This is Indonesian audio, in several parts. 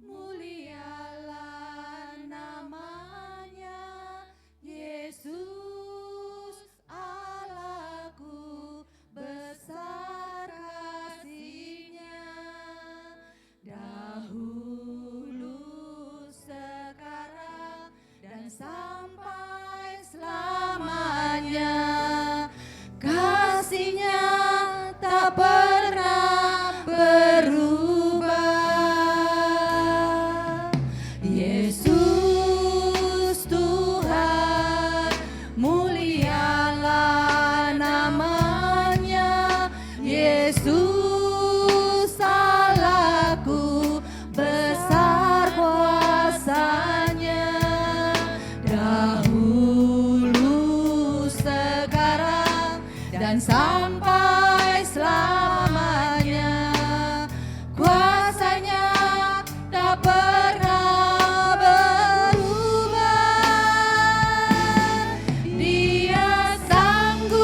mulialah namanya, Yesus Allahku, besar kasih-Nya. Dahulu, sekarang, dan sampai selamanya, kasih-Nya tak pernah berubah. Yesus Tuhan, mulialah namanya, Yesus Allahku, besar kuasa-Nya. Dahulu, sekarang, dan sampai selamanya, kuasa-Nya tak pernah berubah. Dia sanggup,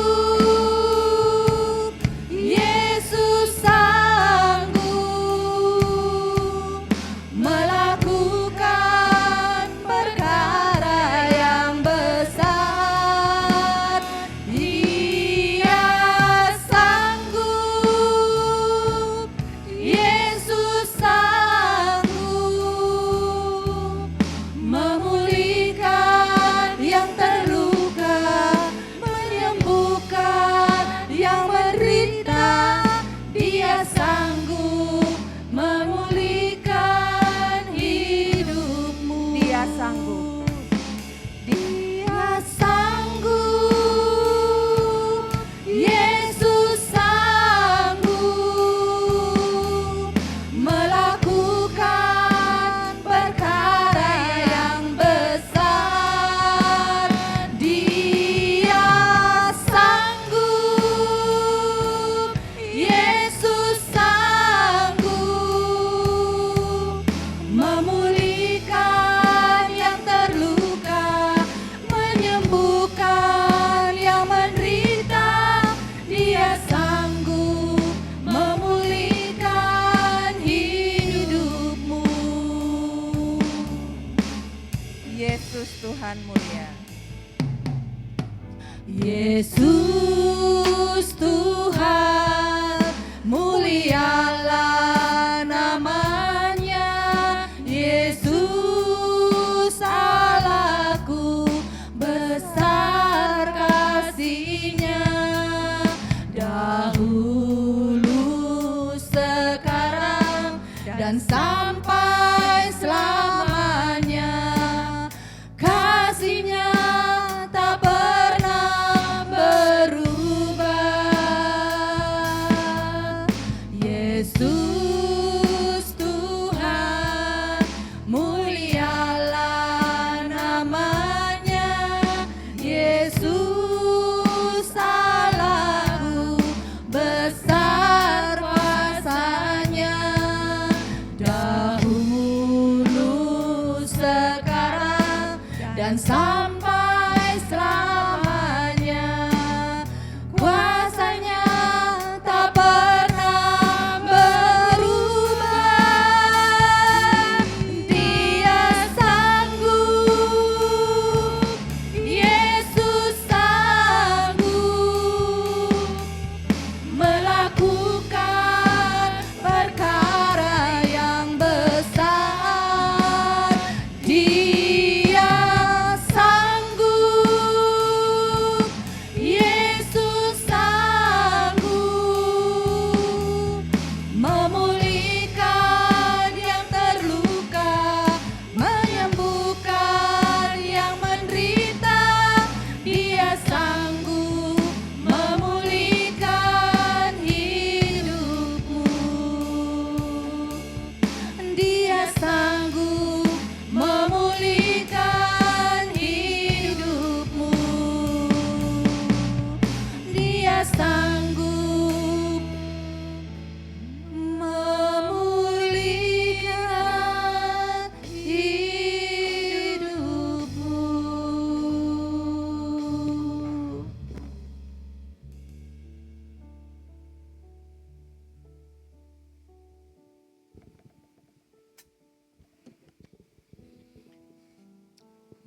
Yesus sanggup melakukan perkara yang besar. Dia sanggup, Yesus sanggup memulihkan yang terluka, menyembuhkan yang menderita. Dia sanggup memulihkan hidupmu. Dia sanggup. Dia sanggup, Yesus sanggup melakukan perkara yang besar. Dia sanggup, Yesus sanggup memulihkan yang terluka, menyembuhkan yang menderita. Dia sanggup memulihkan hidupmu. Yesus Tuhan mulia. Yesus Tuhan, mulialah namanya, Yesus Allahku, besar kasih-Nya. Dahulu, sekarang, dan sampai selamanya, kasih-Nya tak pernah berubah. Yesus Tuhan, mulialah namanya, Yesus Allahku, besar kuasa-Nya. Dahulu, sekarang, dan sampai selamanya, kuasa-Nya tak pernah berubah.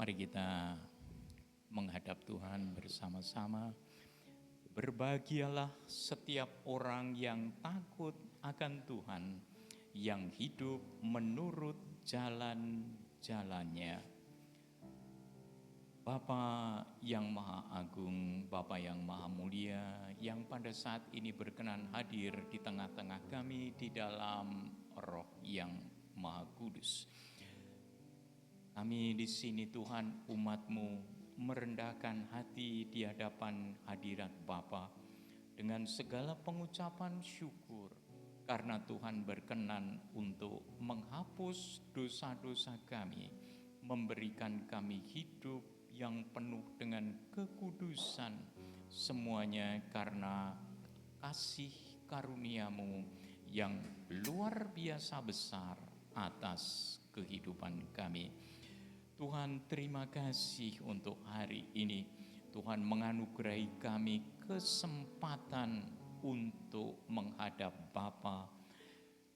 Mari kita menghadap Tuhan bersama-sama. Berbahagialah setiap orang yang takut akan Tuhan, yang hidup menurut jalan-jalannya. Bapa yang Maha Agung, Bapa yang Maha Mulia, yang pada saat ini berkenan hadir di tengah-tengah kami di dalam Roh yang Maha Kudus. Kami di sini Tuhan, umat-Mu merendahkan hati di hadapan hadirat Bapa dengan segala pengucapan syukur karena Tuhan berkenan untuk menghapus dosa-dosa kami, memberikan kami hidup yang penuh dengan kekudusan, semuanya karena kasih karunia-Mu yang luar biasa besar atas kehidupan kami. Tuhan, terima kasih untuk hari ini. Tuhan menganugerahi kami kesempatan untuk menghadap Bapa.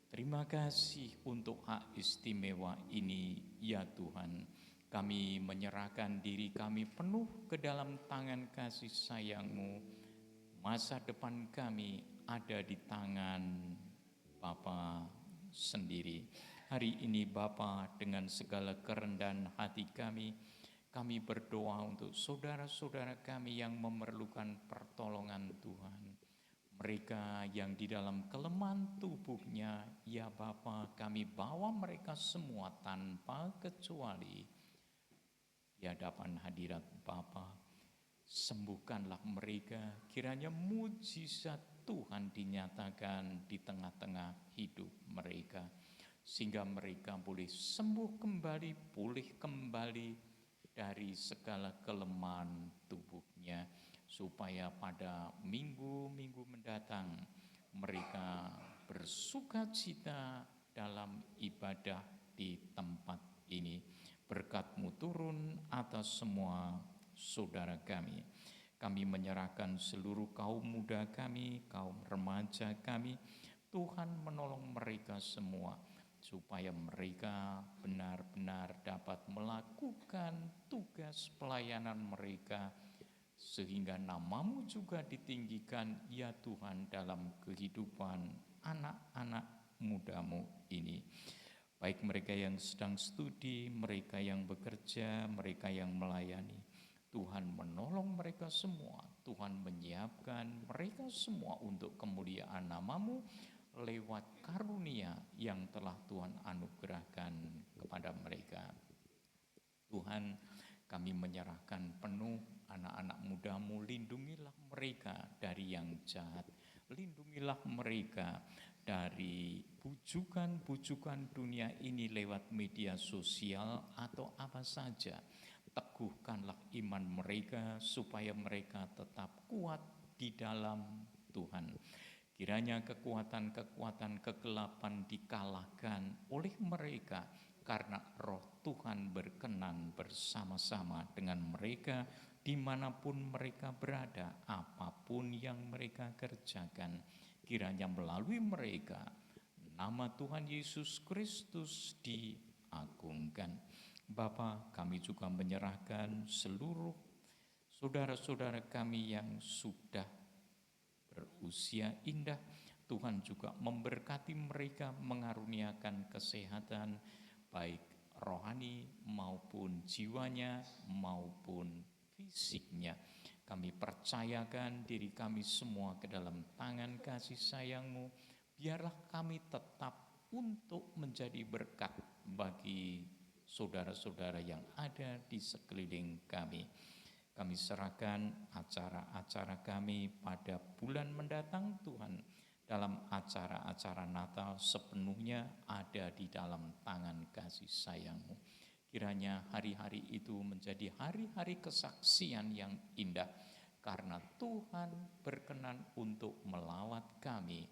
Terima kasih untuk hak istimewa ini, ya Tuhan. Kami menyerahkan diri kami penuh ke dalam tangan kasih sayang-Mu. Masa depan kami ada di tangan Bapa sendiri. Hari ini Bapa, dengan segala kerendahan hati kami berdoa untuk saudara-saudara kami yang memerlukan pertolongan Tuhan. Mereka yang di dalam kelemahan tubuhnya, ya Bapa, kami bawa mereka semua tanpa kecuali di hadapan hadirat Bapa. Sembuhkanlah mereka, kiranya mujizat Tuhan dinyatakan di tengah-tengah hidup mereka, sehingga mereka boleh sembuh kembali, pulih kembali dari segala kelemahan tubuhnya, supaya pada minggu-minggu mendatang mereka bersukacita dalam ibadah di tempat ini. Berkat-Mu turun atas semua saudara kami. Kami menyerahkan seluruh kaum muda kami, kaum remaja kami. Tuhan menolong mereka semua, supaya mereka benar-benar dapat melakukan tugas pelayanan mereka, sehingga nama-Mu juga ditinggikan, ya Tuhan, dalam kehidupan anak-anak muda-Mu ini. Baik mereka yang sedang studi, mereka yang bekerja, mereka yang melayani. Tuhan menolong mereka semua, Tuhan menyiapkan mereka semua untuk kemuliaan nama-Mu lewat karunia yang telah Tuhan anugerahkan kepada mereka. Tuhan, kami menyerahkan penuh anak-anak muda-Mu, lindungilah mereka dari yang jahat, lindungilah mereka dari bujukan-bujukan dunia ini lewat media sosial atau apa saja. Teguhkanlah iman mereka supaya mereka tetap kuat di dalam Tuhan. Kiranya kekuatan-kekuatan kegelapan dikalahkan oleh mereka, karena Roh Tuhan berkenan bersama-sama dengan mereka dimanapun mereka berada, apapun yang mereka kerjakan. Kiranya melalui mereka nama Tuhan Yesus Kristus diagungkan. Bapa, kami juga menyerahkan seluruh saudara-saudara kami yang sudah berusia indah. Tuhan juga memberkati mereka, mengaruniakan kesehatan baik rohani maupun jiwanya maupun fisiknya. Kami percayakan diri kami semua ke dalam tangan kasih sayang-Mu. Biarlah kami tetap untuk menjadi berkat bagi saudara-saudara yang ada di sekeliling kami. Kami serahkan acara-acara kami pada bulan mendatang Tuhan. Dalam acara-acara Natal sepenuhnya ada di dalam tangan kasih sayang-Mu. Kiranya hari-hari itu menjadi hari-hari kesaksian yang indah, karena Tuhan berkenan untuk melawat kami,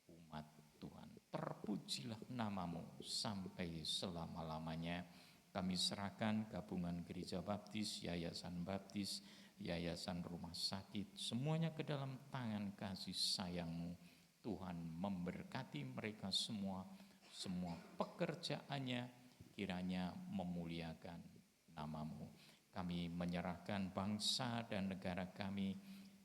umat Tuhan. Terpujilah nama-Mu sampai selama-lamanya. Kami serahkan gabungan gereja baptis, yayasan baptis, yayasan rumah sakit, semuanya ke dalam tangan kasih sayang-Mu. Tuhan memberkati mereka semua pekerjaannya kiranya memuliakan nama-Mu. Kami menyerahkan bangsa dan negara kami,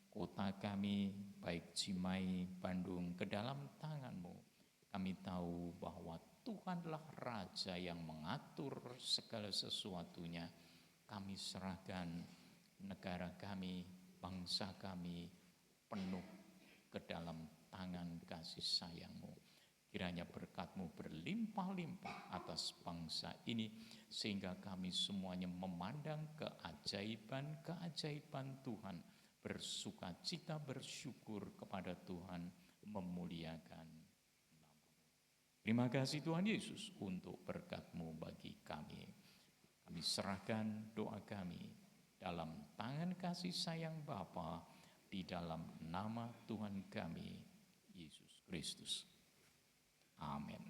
kota kami, baik Cimahi, Bandung, ke dalam tangan-Mu. Kami tahu bahwa Tuhanlah Raja yang mengatur segala sesuatunya. Kami serahkan negara kami, bangsa kami penuh ke dalam tangan kasih sayang-Mu. Kiranya berkat-Mu berlimpah-limpah atas bangsa ini, sehingga kami semuanya memandang keajaiban-keajaiban Tuhan, bersuka cita, bersyukur kepada Tuhan, memuliakan nama-Mu. Terima kasih Tuhan Yesus untuk berkat-Mu bagi kami. Kami serahkan doa kami dalam tangan kasih sayang Bapa, di dalam nama Tuhan kami, Yesus Kristus. Amin.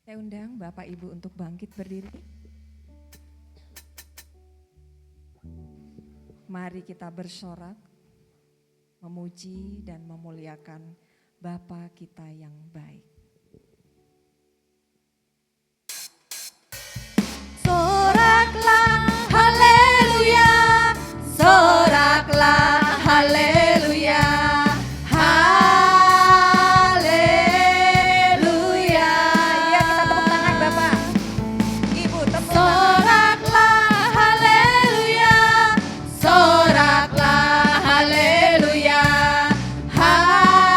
Saya undang Bapak Ibu untuk bangkit berdiri. Mari kita bersorak, memuji dan memuliakan Bapa kita yang baik. Soraklah haleluya, soraklah haleluya, haleluya. Ya, kita tepuk tangan Bapak. Ibu tepuk tangan. Soraklah haleluya, soraklah haleluya, haleluya.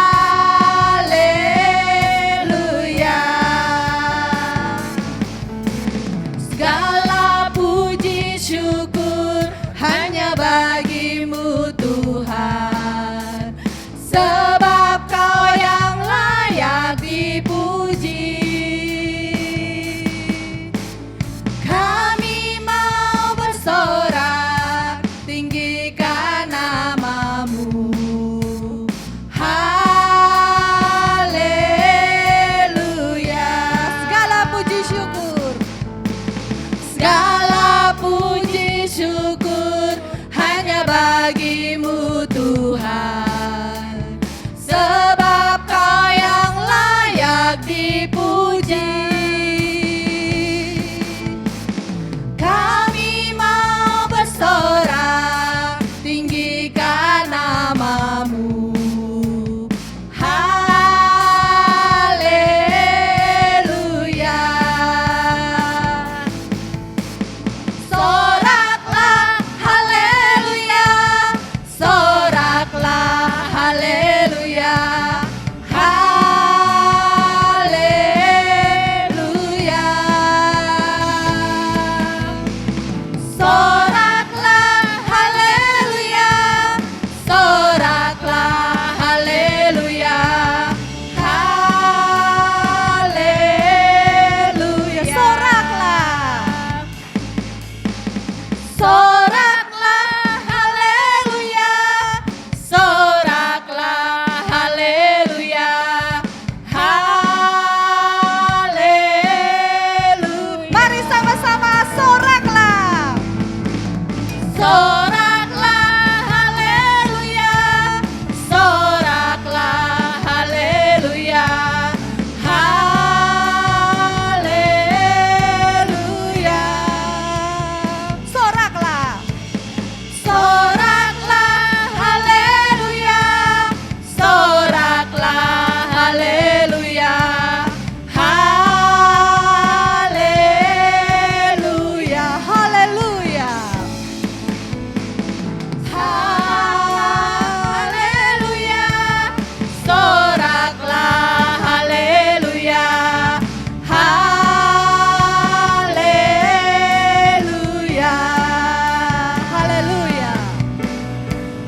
Segala puji syukur hanya bagi-Mu Tuhan, sebab Kau yang layak dipuji. Kami mau bersorak, tinggikan nama-Mu. Haleluya. Segala puji syukur. Segala puji syukur hanya bagi-Mu Tuhan, sebab Kau yang layak dipuji. Kami mau bersorak, tinggikan nama-Mu. Haleluya. Soraklah haleluya, soraklah haleluya, haleluya. Soraklah haleluya, soraklah haleluya, haleluya. Soraklah haleluya, soraklah haleluya, haleluya. Mari sama-sama soraklah. Soraklah haleluya, soraklah haleluya, haleluya. Soraklah. Soraklah haleluya, soraklah haleluya, haleluya, haleluya. Haleluya, soraklah haleluya, haleluya, haleluya, haleluya,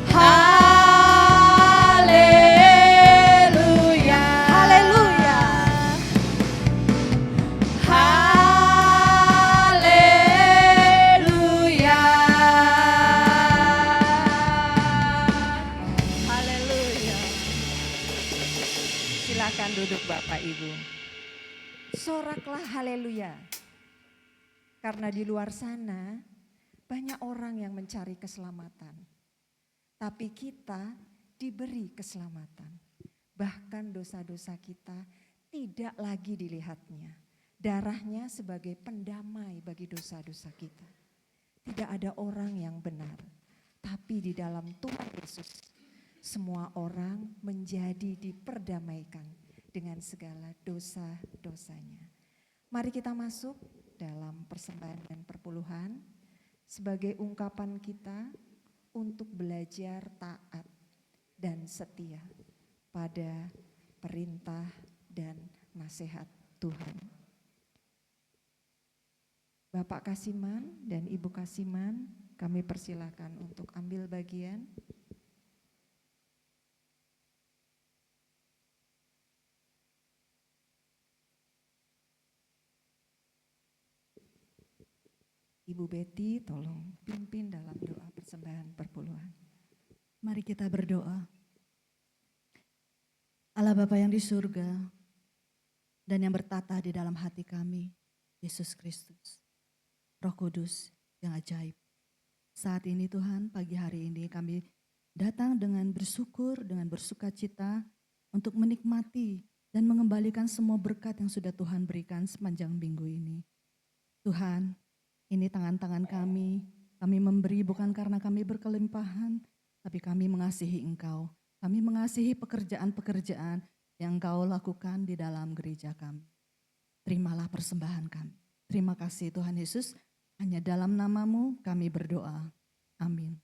haleluya, haleluya, haleluya. Silakan duduk Bapak Ibu. Soraklah haleluya. Karena di luar sana banyak orang yang mencari keselamatan. tapi kita diberi keselamatan. Bahkan dosa-dosa kita tidak lagi dilihatnya. Darahnya sebagai pendamai bagi dosa-dosa kita. Tidak ada orang yang benar, tapi di dalam Tuhan Yesus semua orang menjadi diperdamaikan dengan segala dosa-dosanya. Mari kita masuk dalam persembahan dan perpuluhan sebagai ungkapan kita untuk belajar taat dan setia pada perintah dan nasihat Tuhan. Bapak Kasiman dan Ibu Kasiman, kami persilakan untuk ambil bagian. Ibu Betty, tolong pimpin dalam doa persembahan perpuluhan. Mari kita berdoa. Allah Bapa yang di surga dan yang bertata di dalam hati kami, Yesus Kristus, Roh Kudus yang ajaib. Saat ini Tuhan, pagi hari ini kami datang dengan bersyukur, dengan bersukacita untuk menikmati dan mengembalikan semua berkat yang sudah Tuhan berikan sepanjang minggu ini. Tuhan, ini tangan-tangan kami memberi bukan karena kami berkelimpahan, tapi kami mengasihi Engkau. Kami mengasihi pekerjaan-pekerjaan yang Engkau lakukan di dalam gereja kami. Terimalah persembahan kami. Terima kasih Tuhan Yesus, hanya dalam nama-Mu kami berdoa. Amin.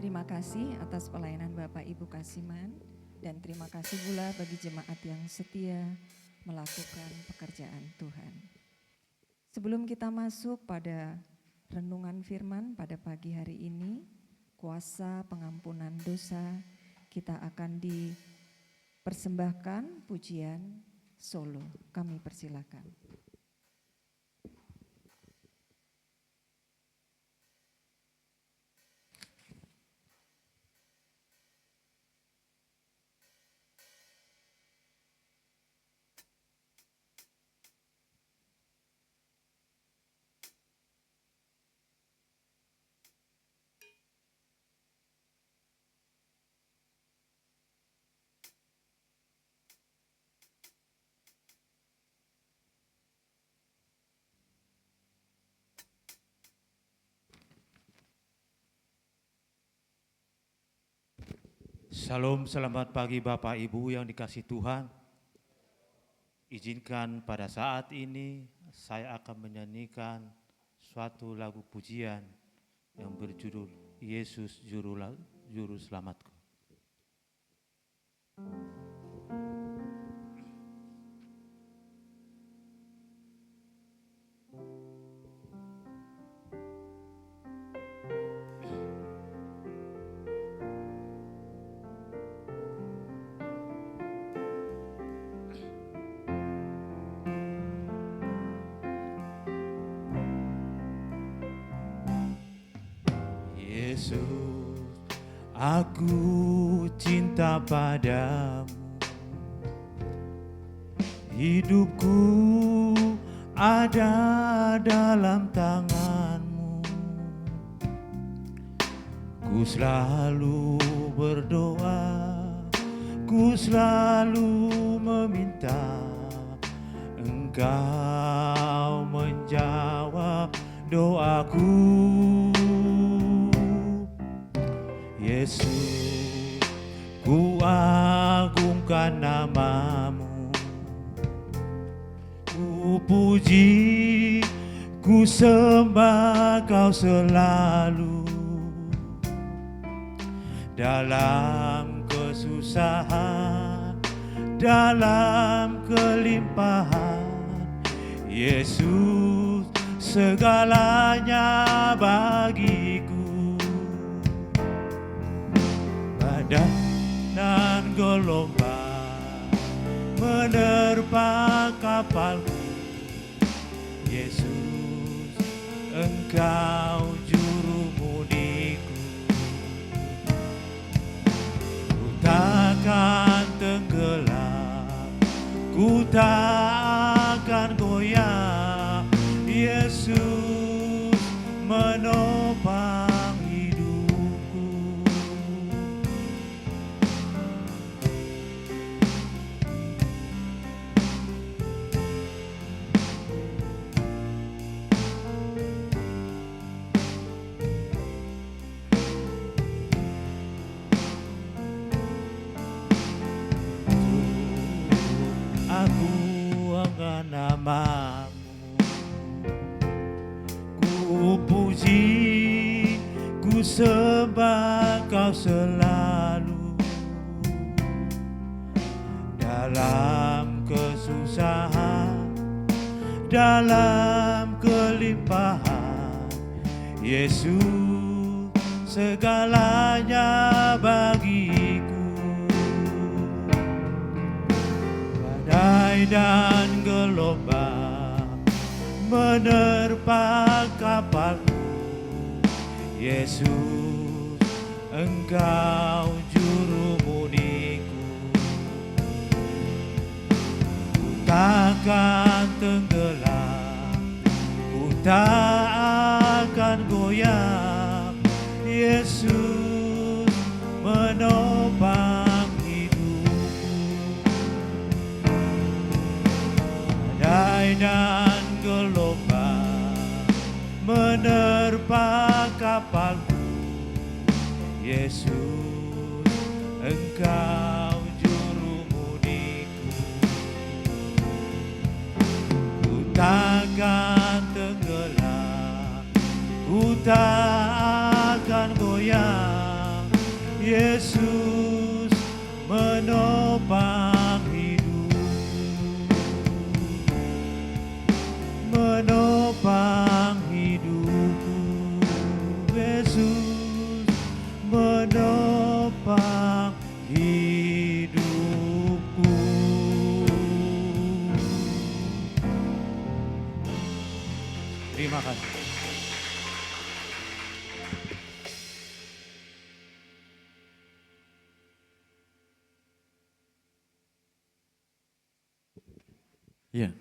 Terima kasih atas pelayanan Bapak Ibu Kasiman dan terima kasih pula bagi jemaat yang setia melakukan pekerjaan Tuhan. Sebelum kita masuk pada renungan firman pada pagi hari ini, kuasa pengampunan dosa, kita akan dipersembahkan pujian solo. Kami persilakan. Salam, selamat pagi Bapak Ibu yang dikasihi Tuhan. Izinkan pada saat ini saya akan menyanyikan suatu lagu pujian yang berjudul Yesus Juru Selamatku. Yesus, aku cinta padamu. Hidupku ada dalam tangan-Mu. Ku selalu berdoa, ku selalu meminta, Engkau menjawab doaku. Yesus, ku agungkan nama-Mu. Ku puji, ku sembah Kau selalu. Dalam kesusahan, dalam kelimpahan, Yesus segalanya bagiku. Badai dan gelombang menerpa kapalku, Yesus, Engkau juru mudiku. Ku takkan tenggelam, ku tak akan goyah, Yesus menopang hidupku. Aku angkat nama-Mu, ku puji, ku sembah Kau selalu. Dalam kesusahan, dalam kelimpahan, Yesus segalanya bagiku. Badai dan gelombang menerpa kapalku, Yesus, Engkau juru mudiku. Ku takkan tenggelam, ku tak akan goyah, Yesus menopang hidupku. Badai dan gelombang menerpa kapalku, Yesus, Engkau juru mudiku. Ku takkan tenggelam, ku tak akan goyah, Yesus menopang hidupku. Menopang hidupku, Yesus menopang hidupku. Terima kasih. Ya,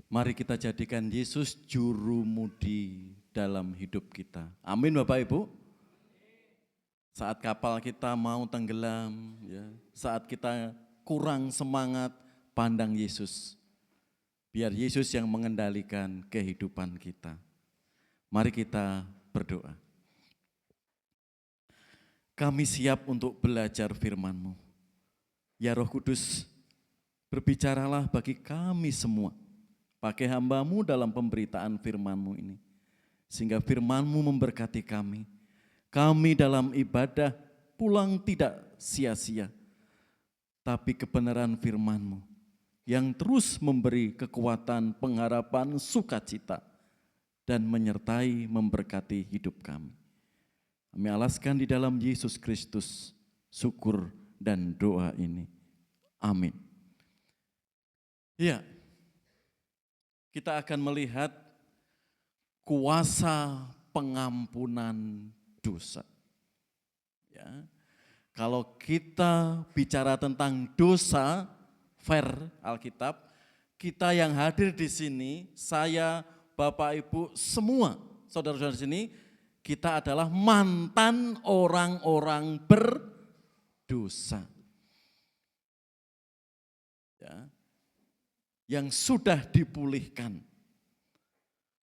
mari kita jadikan Yesus juru mudi dalam hidup kita. Amin Bapak Ibu. Saat kapal kita mau tenggelam, ya, saat kita kurang semangat, pandang Yesus. Biar Yesus yang mengendalikan kehidupan kita. Mari kita berdoa. Kami siap untuk belajar firman-Mu. Ya Roh Kudus, berbicaralah bagi kami semua. Pakai hamba-Mu dalam pemberitaan firman-Mu ini. Sehingga firman-Mu memberkati kami. Kami dalam ibadah pulang tidak sia-sia. Tapi kebenaran firman-Mu yang terus memberi kekuatan, pengharapan, sukacita. Dan menyertai memberkati hidup kami. Kami alaskan di dalam Yesus Kristus syukur dan doa ini. Amin. Ya, kita akan melihat kuasa pengampunan dosa. Ya. Kalau kita bicara tentang dosa, fair Alkitab, kita yang hadir di sini, saya, Bapak, Ibu, semua saudara-saudara di sini, kita adalah mantan orang-orang berdosa. Ya. Yang sudah dipulihkan.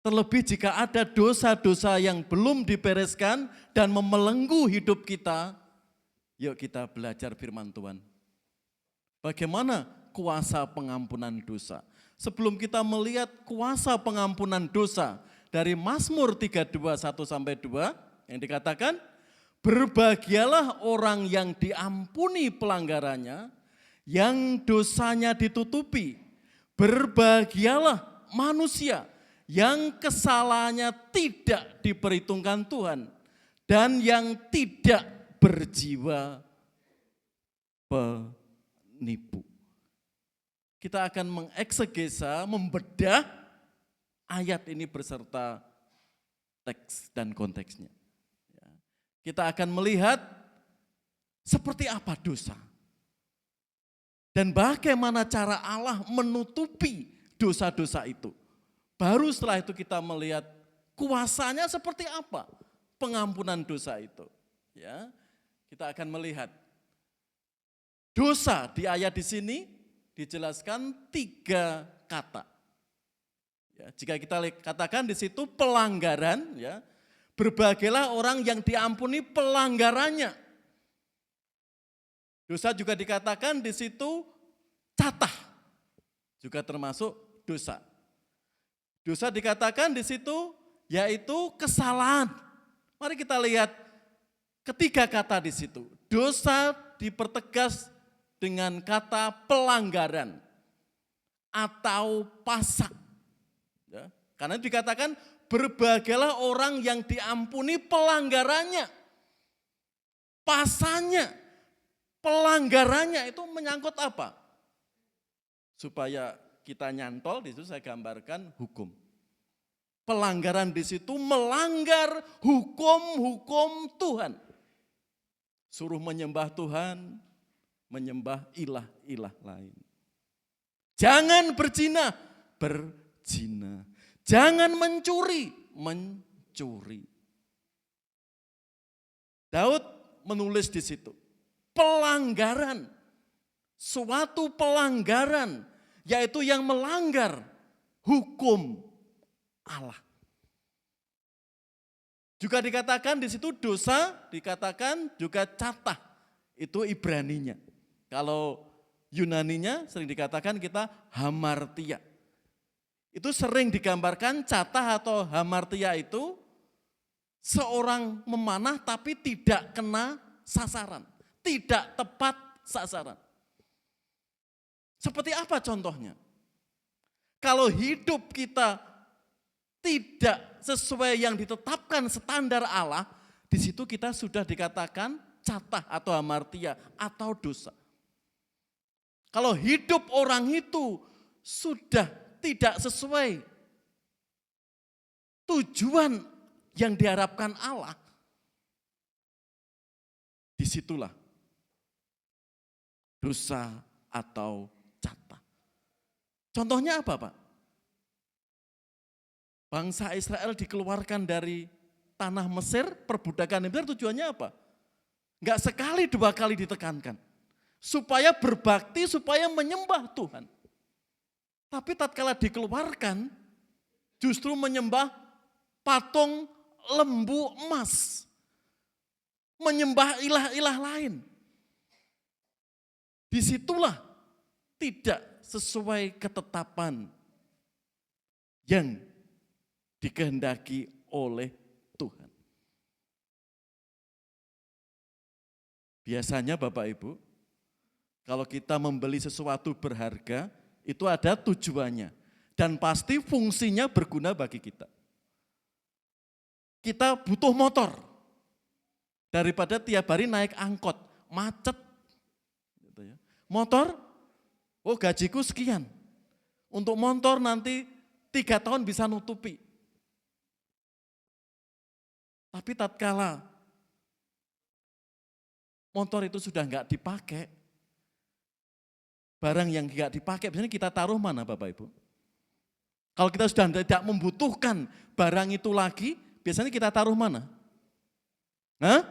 Terlebih jika ada dosa-dosa yang belum dibereskan dan memelenggu hidup kita, yuk kita belajar firman Tuhan. Bagaimana kuasa pengampunan dosa? Sebelum kita melihat kuasa pengampunan dosa dari Mazmur 32, 1-2 yang dikatakan, berbahagialah orang yang diampuni pelanggarannya, yang dosanya ditutupi. Berbahagialah manusia yang kesalahannya tidak diperhitungkan Tuhan dan yang tidak berjiwa penipu. Kita akan mengeksegesa, membedah ayat ini beserta teks dan konteksnya. Kita akan melihat seperti apa dosa dan bagaimana cara Allah menutupi dosa-dosa itu. Baru setelah itu kita melihat kuasanya seperti apa pengampunan dosa itu. Ya, kita akan melihat dosa di ayat di sini dijelaskan 3 kata. Ya, jika kita katakan di situ pelanggaran, ya, berbahagialah orang yang diampuni pelanggarannya. Dosa juga dikatakan di situ catah, juga termasuk dosa. Dosa dikatakan di situ yaitu kesalahan. Mari kita lihat ketiga kata di situ. Dosa dipertegas dengan kata pelanggaran atau pasak. Ya, karena dikatakan berbahagialah orang yang diampuni pelanggarannya. Pasannya, pelanggarannya itu menyangkut apa? Supaya kita nyantol, di situ saya gambarkan hukum. Pelanggaran di situ melanggar hukum-hukum Tuhan. Suruh menyembah Tuhan, menyembah ilah-ilah lain. Jangan berzina, berzina. Jangan mencuri, mencuri. Daud menulis di situ, pelanggaran, suatu pelanggaran, yaitu yang melanggar hukum Allah. Juga dikatakan di situ dosa, dikatakan juga catah, itu Ibraninya. Kalau Yunaninya sering dikatakan kita hamartia. Itu sering digambarkan catah atau hamartia itu seorang memanah tapi tidak kena sasaran, tidak tepat sasaran. Seperti apa contohnya? Kalau hidup kita tidak sesuai yang ditetapkan standar Allah, di situ kita sudah dikatakan catah atau hamartia atau dosa. Kalau hidup orang itu sudah tidak sesuai tujuan yang diharapkan Allah, disitulah dosa atau catah. Contohnya apa, Pak? Bangsa Israel dikeluarkan dari tanah Mesir, perbudakan Mesir, tujuannya apa? Enggak sekali, 2 kali ditekankan. Supaya berbakti, supaya menyembah Tuhan. Tapi tatkala dikeluarkan, justru menyembah patung lembu emas. Menyembah ilah-ilah lain. Disitulah tidak sesuai ketetapan yang dikehendaki oleh Tuhan. Biasanya Bapak Ibu, kalau kita membeli sesuatu berharga, itu ada tujuannya. Dan pasti fungsinya berguna bagi kita. Kita butuh motor. Daripada tiap hari naik angkot, macet. Motor, oh gajiku sekian. Untuk motor nanti 3 tahun bisa nutupi. Tapi tatkala motor itu sudah enggak dipakai, barang yang enggak dipakai, biasanya kita taruh mana Bapak Ibu? Kalau kita sudah tidak membutuhkan barang itu lagi, biasanya kita taruh mana? Hah?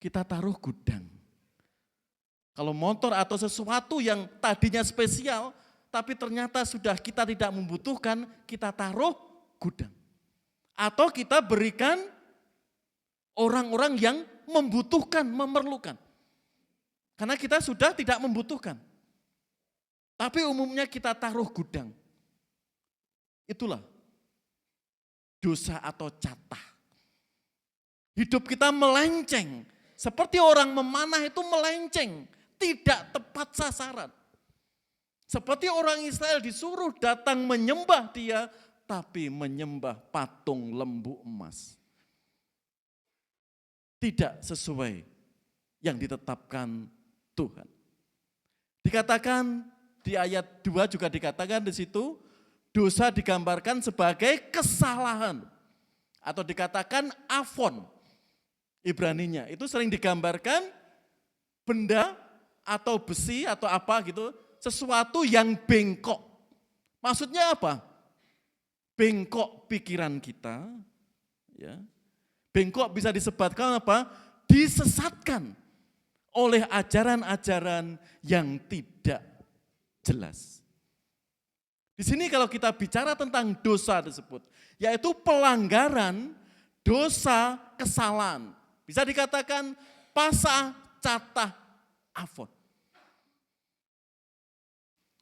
Kita taruh gudang. Kalau motor atau sesuatu yang tadinya spesial, tapi ternyata sudah kita tidak membutuhkan, kita taruh gudang. Atau kita berikan orang-orang yang membutuhkan, memerlukan. Karena kita sudah tidak membutuhkan. Tapi umumnya kita taruh gudang. Itulah dosa atau catah. Hidup kita melenceng. Seperti orang memanah itu melenceng. Tidak tepat sasaran. Seperti orang Israel disuruh datang menyembah dia, tapi menyembah patung lembu emas. Tidak sesuai yang ditetapkan Tuhan. Dikatakan di ayat 2 juga dikatakan di situ, dosa digambarkan sebagai kesalahan. Atau dikatakan afon. Ibraninya itu sering digambarkan benda atau besi atau apa gitu, sesuatu yang bengkok. Maksudnya apa? Bengkok pikiran kita, ya. Bengkok bisa disebabkan apa? Disesatkan oleh ajaran-ajaran yang tidak jelas. Di sini kalau kita bicara tentang dosa tersebut, yaitu pelanggaran, dosa, kesalahan. Bisa dikatakan pasah, catah, afon.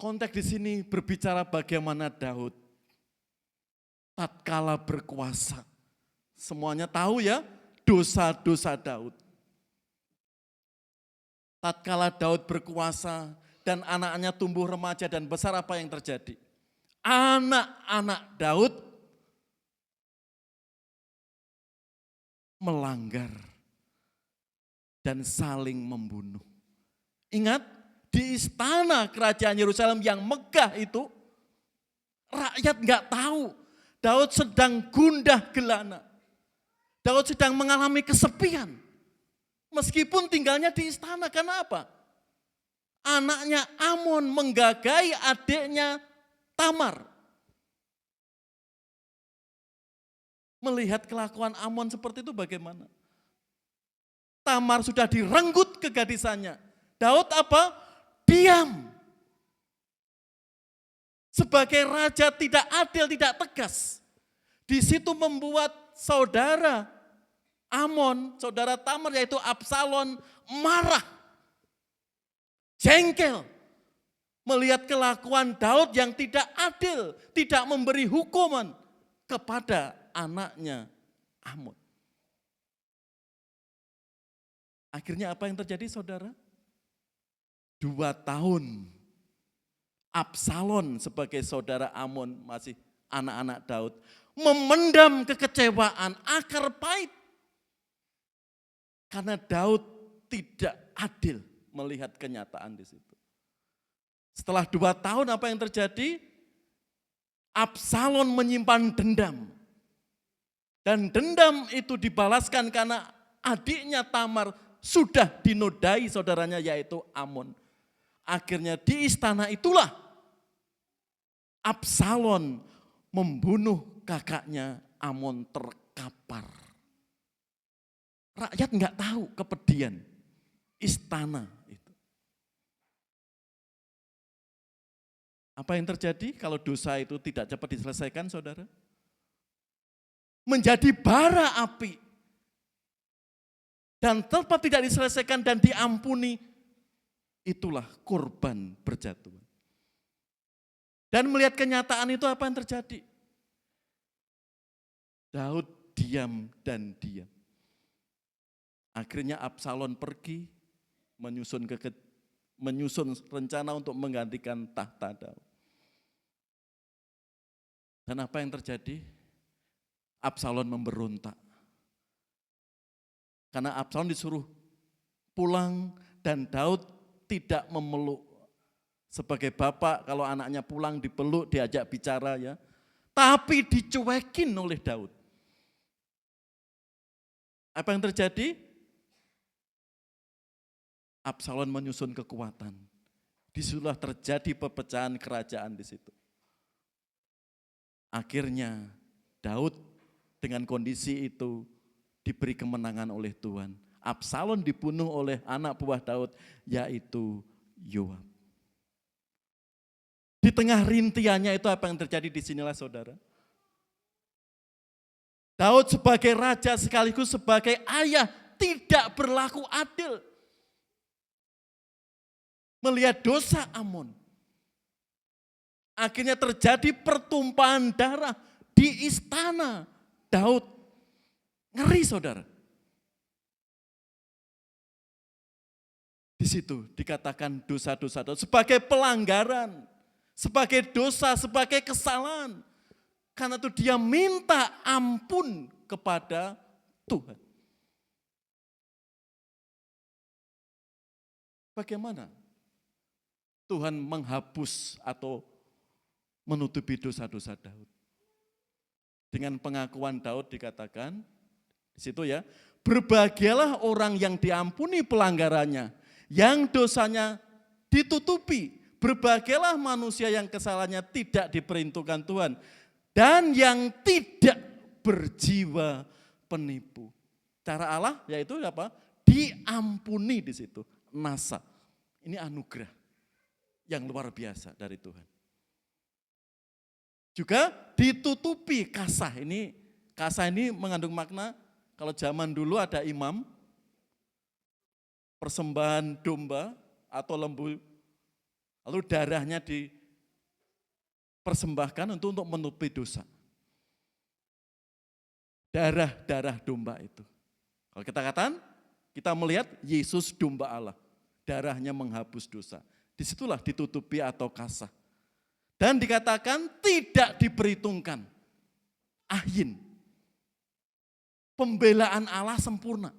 Konteks di sini berbicara bagaimana Daud tatkala berkuasa. Semuanya tahu ya, dosa-dosa Daud. Tatkala Daud berkuasa dan anak-anaknya tumbuh remaja dan besar, apa yang terjadi? Anak-anak Daud melanggar dan saling membunuh. Ingat, di istana kerajaan Yerusalem yang megah itu, rakyat enggak tahu Daud sedang gundah gelana. Daud sedang mengalami kesepian. Meskipun tinggalnya di istana, karena apa? Anaknya Amnon menggagai adiknya Tamar. Melihat kelakuan Amnon seperti itu bagaimana? Tamar sudah direnggut kegadisannya. Daud apa? Diam. Sebagai raja tidak adil, tidak tegas. Di situ membuat saudara Amnon, saudara Tamar yaitu Absalom marah. Jengkel. Melihat kelakuan Daud yang tidak adil, tidak memberi hukuman kepada anaknya Amnon. Akhirnya apa yang terjadi saudara? 2 tahun Absalom sebagai saudara Amnon, masih anak-anak Daud, memendam kekecewaan, akar pahit. Karena Daud tidak adil melihat kenyataan di situ. Setelah 2 tahun apa yang terjadi? Absalom menyimpan dendam. Dan dendam itu dibalaskan karena adiknya Tamar sudah dinodai saudaranya yaitu Amnon. Akhirnya di istana itulah Absalom membunuh kakaknya Amnon terkapar. Rakyat enggak tahu kepedihan istana itu. Apa yang terjadi kalau dosa itu tidak cepat diselesaikan saudara? Menjadi bara api. Dan tepat tidak diselesaikan dan diampuni, itulah korban berjatuhan. Dan melihat kenyataan itu apa yang terjadi? Daud diam dan diam. Akhirnya Absalom pergi menyusun rencana untuk menggantikan tahta Daud. Dan apa yang terjadi? Absalom memberontak. Karena Absalom disuruh pulang dan Daud tidak memeluk. Sebagai bapak kalau anaknya pulang dipeluk, diajak bicara ya. Tapi dicuekin oleh Daud. Apa yang terjadi? Absalom menyusun kekuatan. Disitulah terjadi pepecahan kerajaan di situ. Akhirnya Daud dengan kondisi itu diberi kemenangan oleh Tuhan. Absalom dibunuh oleh anak buah Daud, yaitu Yoab. Di tengah rintiannya itu apa yang terjadi di sinilah saudara. Daud sebagai raja sekaligus sebagai ayah tidak berlaku adil. Melihat dosa Amon. Akhirnya terjadi pertumpahan darah di istana Daud. Ngeri saudara. Di situ dikatakan dosa-dosa Daud sebagai pelanggaran, sebagai dosa, sebagai kesalahan. Karena itu dia minta ampun kepada Tuhan. Bagaimana Tuhan menghapus atau menutupi dosa-dosa Daud? Dengan pengakuan Daud dikatakan, di situ ya, berbahagialah orang yang diampuni pelanggarannya, yang dosanya ditutupi. Berbahagialah manusia yang kesalahannya tidak diperhitungkan Tuhan, dan yang tidak berjiwa penipu. Cara Allah yaitu apa? Diampuni di situ. Nasa. Ini anugerah yang luar biasa dari Tuhan. Juga ditutupi kasah. Kasah ini mengandung makna, kalau zaman dulu ada imam, persembahan domba atau lembu, lalu darahnya dipersembahkan untuk menutupi dosa. Darah domba itu. Kalau kita katakan, kita melihat Yesus domba Allah. Darahnya menghapus dosa. Disitulah ditutupi atau kasah. Dan dikatakan tidak diperhitungkan. Ahin. Pembelaan Allah sempurna.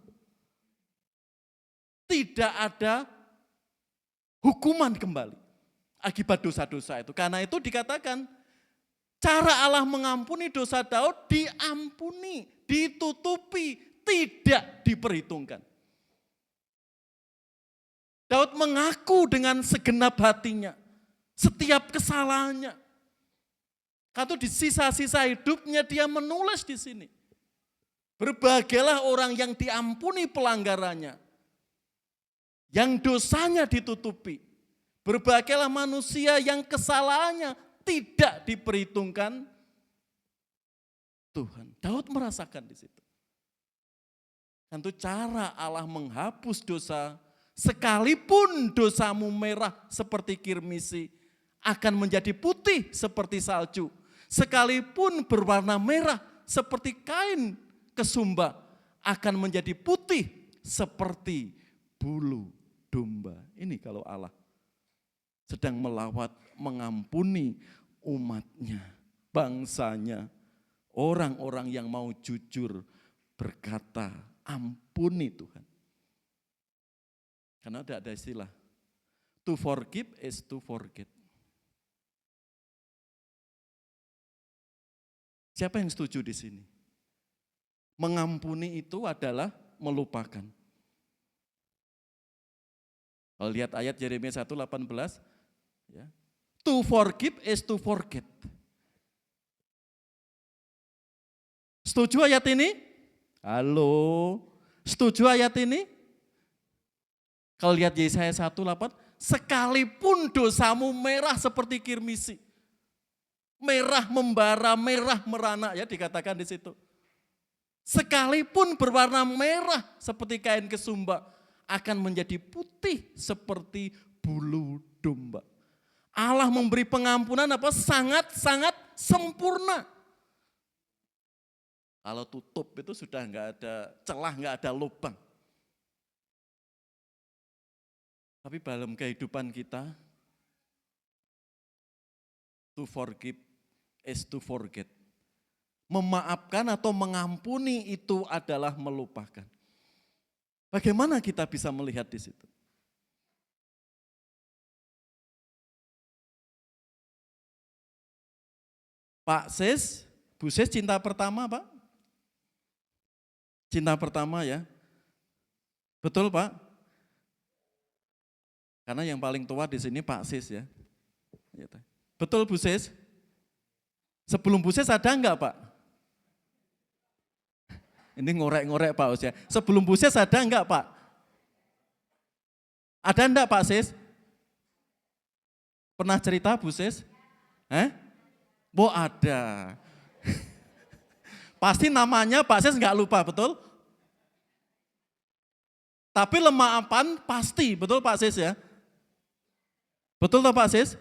Tidak ada hukuman kembali akibat dosa-dosa itu. Karena itu dikatakan cara Allah mengampuni dosa Daud diampuni, ditutupi, tidak diperhitungkan. Daud mengaku dengan segenap hatinya setiap kesalahannya. Karena di sisa-sisa hidupnya dia menulis di sini. Berbahagialah orang yang diampuni pelanggarannya, yang dosanya ditutupi. Berbahagialah manusia yang kesalahannya tidak diperhitungkan Tuhan. Daud merasakan di situ. Tentu cara Allah menghapus dosa, sekalipun dosamu merah seperti kirmisi, akan menjadi putih seperti salju. Sekalipun berwarna merah seperti kain kesumba, akan menjadi putih seperti bulu domba. Ini kalau Allah sedang melawat, mengampuni umatnya, bangsanya, orang-orang yang mau jujur berkata, ampuni Tuhan. Karena ada istilah, to forgive is to forget. Siapa yang setuju di sini? Mengampuni itu adalah melupakan. Kalau lihat ayat Yeremia 1:18, ya, to forgive is to forget. Setuju ayat ini? Halo, setuju ayat ini? Kalau lihat Yesaya 1:8, sekalipun dosamu merah seperti kirmisi, merah membara, merah merana, ya dikatakan di situ. Sekalipun berwarna merah seperti kain kesumba, akan menjadi putih seperti bulu domba. Allah memberi pengampunan apa? Sangat-sangat sempurna. Kalau tutup itu sudah enggak ada celah, enggak ada lubang. Tapi dalam kehidupan kita, to forgive is to forget. Memaafkan atau mengampuni itu adalah melupakan. Bagaimana kita bisa melihat di situ? Pak Sis, Bu Sis cinta pertama Pak? Cinta pertama ya? Betul Pak? Karena yang paling tua di sini Pak Sis ya. Betul Bu Sis? Sebelum Bu Sis ada enggak Pak? Ini ngorek-ngorek Pak Us ya. Sebelum Bu Sis ada enggak Pak? Ada enggak Pak Sis? Pernah cerita Bu Sis? Oh ada. Pasti namanya Pak Sis enggak lupa, betul? Tapi lemapan pasti, betul Pak Sis ya? Betul toh Pak Sis?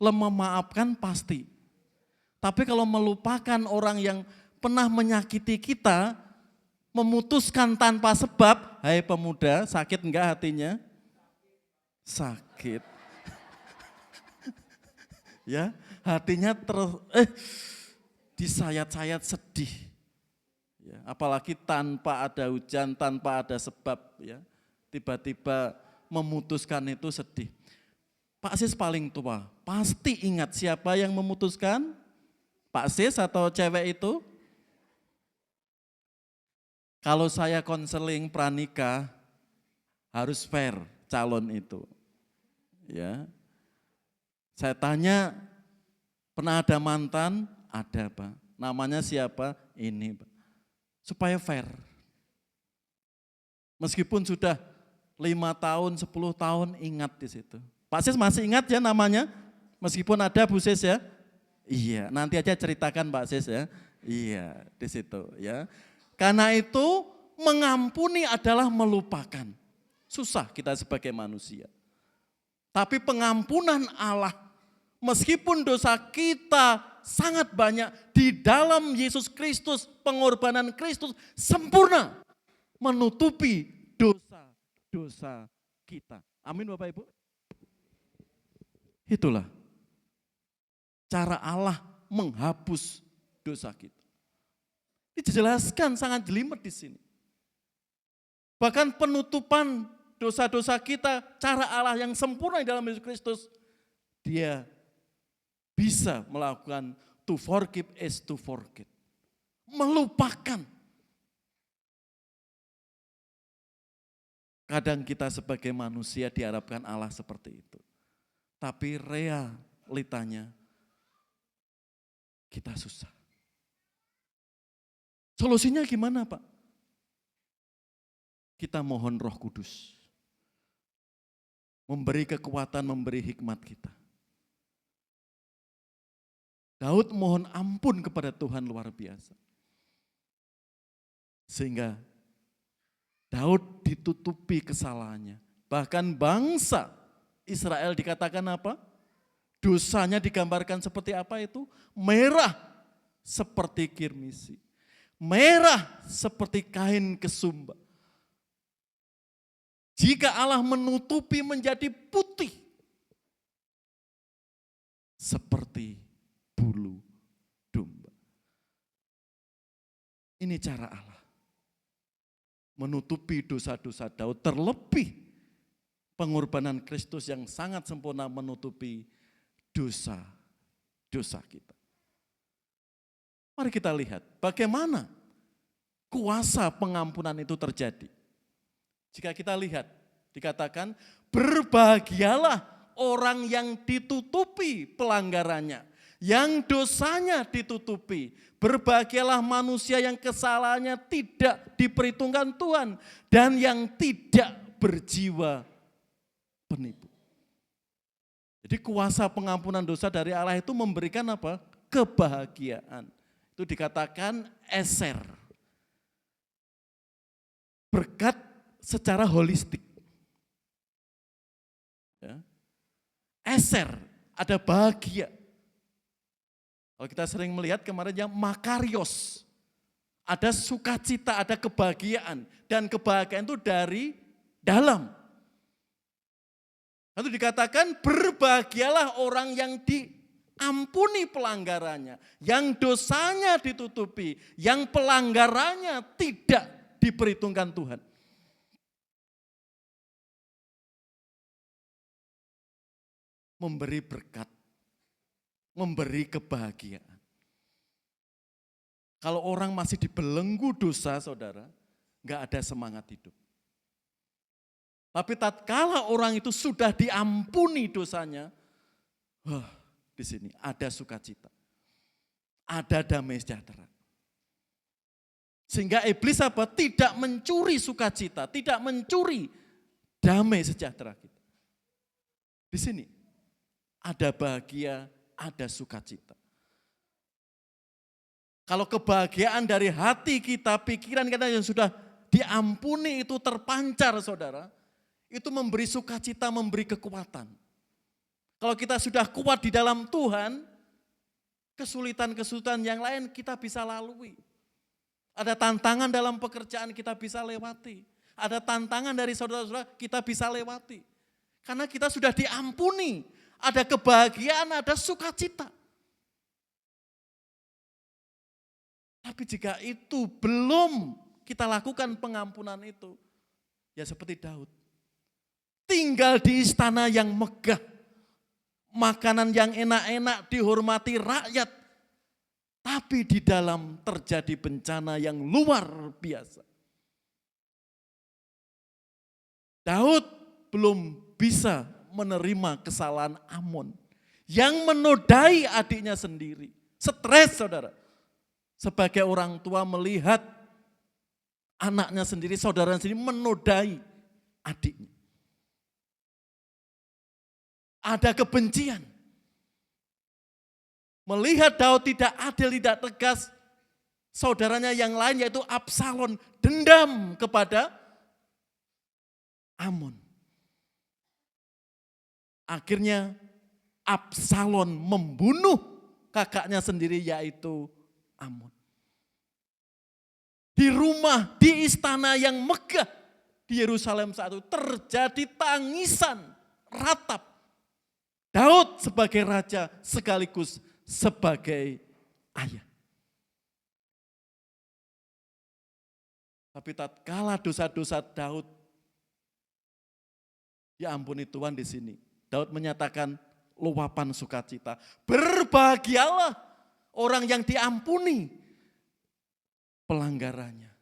Lemah maafkan pasti. Tapi kalau melupakan orang yang pernah menyakiti kita, memutuskan tanpa sebab, hai pemuda, sakit enggak hatinya? Sakit. Ya, hatinya disayat-sayat sedih. Ya, apalagi tanpa ada hujan, tanpa ada sebab, ya, tiba-tiba memutuskan itu sedih. Pak Sis paling tua, pasti ingat siapa yang memutuskan? Pak Sis atau cewek itu? Kalau saya konseling pranikah, harus fair calon itu. Ya, saya tanya, pernah ada mantan? Ada Pak. Namanya siapa? Ini Pak. Supaya fair. Meskipun sudah 5 tahun, 10 tahun, ingat di situ. Pak Sis masih ingat ya namanya? Meskipun ada Bu Sis ya? Iya, nanti aja ceritakan Pak Sis ya. Iya, di situ ya. Karena itu mengampuni adalah melupakan. Susah kita sebagai manusia. Tapi pengampunan Allah, meskipun dosa kita sangat banyak, di dalam Yesus Kristus, pengorbanan Kristus sempurna menutupi dosa-dosa kita. Amin Bapak Ibu. Itulah cara Allah menghapus dosa kita. Dijelaskan sangat jelimet di sini. Bahkan penutupan dosa-dosa kita, cara Allah yang sempurna di dalam Yesus Kristus, Dia bisa melakukan to forgive is to forget. Melupakan. Kadang kita sebagai manusia diharapkan Allah seperti itu. Tapi realitanya kita susah. Solusinya gimana Pak? Kita mohon Roh Kudus. Memberi kekuatan, memberi hikmat kita. Daud mohon ampun kepada Tuhan luar biasa. Sehingga Daud ditutupi kesalahannya. Bahkan bangsa Israel dikatakan apa? Dosanya digambarkan seperti apa itu? Merah seperti kirmisi. Merah seperti kain kesumba. Jika Allah menutupi menjadi putih. Seperti bulu domba. Ini cara Allah. Menutupi dosa-dosa Daud, terlebih pengorbanan Kristus yang sangat sempurna menutupi dosa-dosa kita. Mari kita lihat bagaimana kuasa pengampunan itu terjadi. Jika kita lihat, dikatakan berbahagialah orang yang ditutupi pelanggarannya, yang dosanya ditutupi. Berbahagialah manusia yang kesalahannya tidak diperhitungkan Tuhan dan yang tidak berjiwa penipu. Jadi kuasa pengampunan dosa dari Allah itu memberikan apa? Kebahagiaan. Itu dikatakan eser. Berkat secara holistik. Ya. Eser, ada bahagia. Kalau kita sering melihat kemarin yang makarios. Ada sukacita, ada kebahagiaan. Dan kebahagiaan itu dari dalam. Lalu dikatakan berbahagialah orang yang diampuni pelanggarannya. Yang dosanya ditutupi. Yang pelanggarannya tidak diperhitungkan Tuhan. Memberi berkat, memberi kebahagiaan. Kalau orang masih dibelenggu dosa, saudara, enggak ada semangat hidup. Tapi tatkala orang itu sudah diampuni dosanya, di sini ada sukacita, ada damai sejahtera. Sehingga iblis apa? Tidak mencuri sukacita, tidak mencuri damai sejahtera kita. Di sini ada bahagia, ada sukacita. Kalau kebahagiaan dari hati kita, pikiran kita yang sudah diampuni itu terpancar, saudara, itu memberi sukacita, memberi kekuatan. Kalau kita sudah kuat di dalam Tuhan, kesulitan-kesulitan yang lain kita bisa lalui. Ada tantangan dalam pekerjaan kita bisa lewati. Ada tantangan dari saudara-saudara kita bisa lewati. Karena kita sudah diampuni, ada kebahagiaan, ada sukacita. Tapi jika itu belum kita lakukan pengampunan itu, ya seperti Daud. Tinggal di istana yang megah, makanan yang enak-enak dihormati rakyat, tapi di dalam terjadi bencana yang luar biasa. Daud belum bisa menerima kesalahan Amnon yang menodai adiknya sendiri. Stres, saudara. Sebagai orang tua melihat anaknya sendiri, saudaranya sendiri menodai adiknya. Ada kebencian. Melihat Daud tidak adil, tidak tegas, saudaranya yang lain yaitu Absalom dendam kepada Amnon. Akhirnya Absalom membunuh kakaknya sendiri yaitu Amnon. Di rumah, di istana yang megah di Yerusalem saat itu terjadi tangisan ratap. Daud sebagai raja sekaligus sebagai ayah. Tapi tatkala dosa-dosa Daud diampuni Tuhan di sini, Daud menyatakan luapan sukacita. Berbahagialah orang yang diampuni pelanggarannya,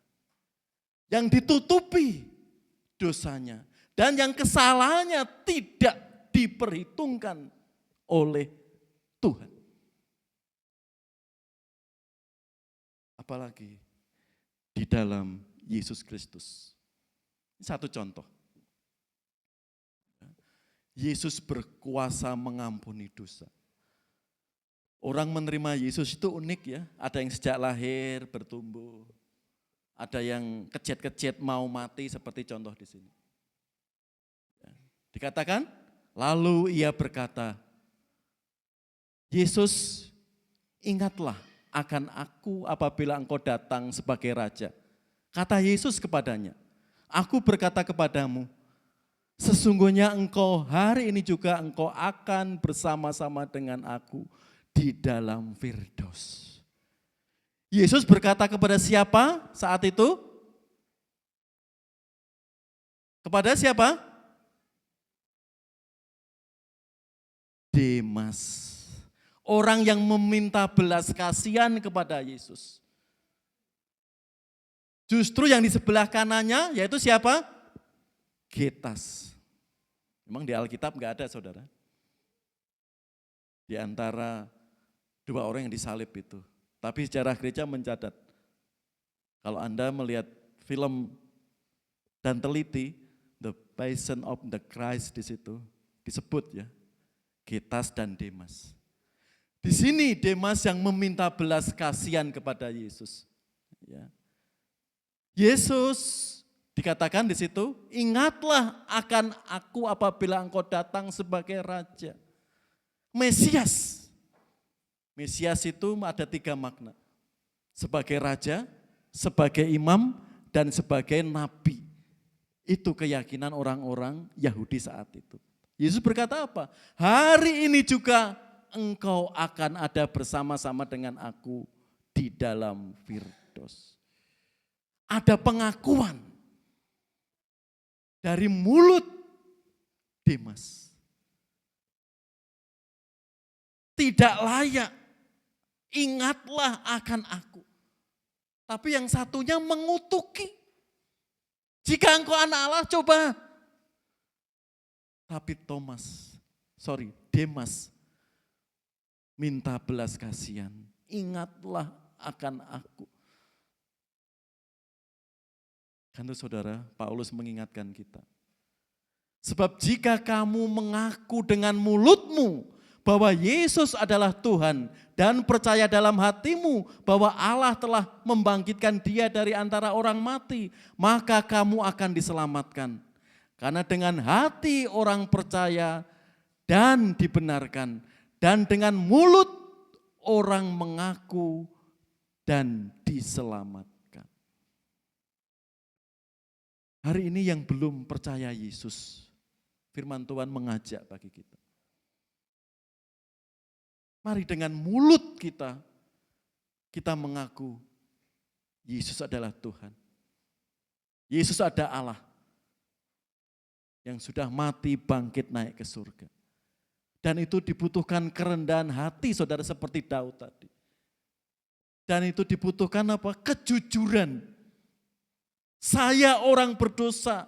yang ditutupi dosanya, dan yang kesalahannya tidak diperhitungkan oleh Tuhan. Apalagi di dalam Yesus Kristus. Ini satu contoh. Yesus berkuasa mengampuni dosa. Orang menerima Yesus itu unik ya. Ada yang sejak lahir bertumbuh. Ada yang kecet-kecet mau mati seperti contoh di sini. Dikatakan, lalu ia berkata, Yesus, ingatlah akan aku apabila engkau datang sebagai raja. Kata Yesus kepadanya, aku berkata kepadamu, sesungguhnya engkau hari ini juga engkau akan bersama-sama dengan aku di dalam Firdaus. Yesus berkata kepada siapa saat itu? Kepada siapa? Demas. Orang yang meminta belas kasihan kepada Yesus. Justru yang di sebelah kanannya yaitu siapa? Getas. Memang di Alkitab enggak ada, saudara. Di antara dua orang yang disalib itu. Tapi sejarah gereja mencatat. Kalau Anda melihat film dan teliti, The Passion of the Christ di situ disebut ya, Getas dan Demas. Di sini Demas yang meminta belas kasihan kepada Yesus. Ya. Yesus dikatakan di situ, ingatlah akan aku apabila engkau datang sebagai raja. Mesias. Mesias itu ada 3 makna. Sebagai raja, sebagai imam, dan sebagai nabi. Itu keyakinan orang-orang Yahudi saat itu. Yesus berkata apa? Hari ini juga engkau akan ada bersama-sama dengan aku di dalam Firdaus. Ada pengakuan dari mulut Demas. Tidak layak, ingatlah akan aku. Tapi yang satunya mengutuki. Jika engkau anak Allah, coba Tapi Demas minta belas kasihan. Ingatlah akan aku. Kan itu saudara, Paulus mengingatkan kita. Sebab jika kamu mengaku dengan mulutmu bahwa Yesus adalah Tuhan dan percaya dalam hatimu bahwa Allah telah membangkitkan dia dari antara orang mati, maka kamu akan diselamatkan. Karena dengan hati orang percaya dan dibenarkan, dan dengan mulut orang mengaku dan diselamatkan. Hari ini yang belum percaya Yesus, firman Tuhan mengajak bagi kita. Mari dengan mulut kita mengaku Yesus adalah Tuhan. Yesus ada Allah yang sudah mati bangkit naik ke surga. Dan itu dibutuhkan kerendahan hati saudara seperti Daud tadi. Dan itu dibutuhkan apa? Kejujuran. Saya orang berdosa,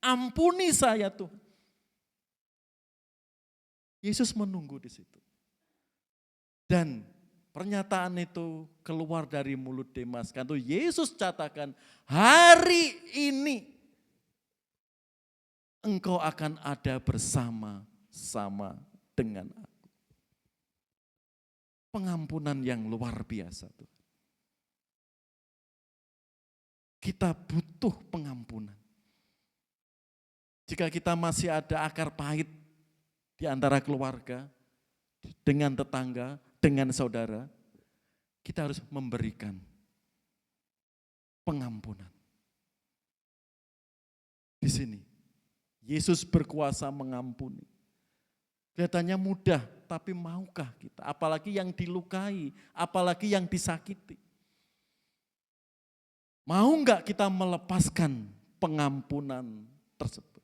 ampuni saya Tuhan. Yesus menunggu di situ. Dan pernyataan itu keluar dari mulut Demas. Kan tuh Yesus katakan, hari ini engkau akan ada bersama-sama dengan aku. Pengampunan yang luar biasa tuh. Kita butuh pengampunan. Jika kita masih ada akar pahit di antara keluarga, dengan tetangga, dengan saudara, kita harus memberikan pengampunan. Di sini, Yesus berkuasa mengampuni. Kelihatannya mudah, tapi maukah kita? Apalagi yang dilukai, apalagi yang disakiti. Mau enggak kita melepaskan pengampunan tersebut?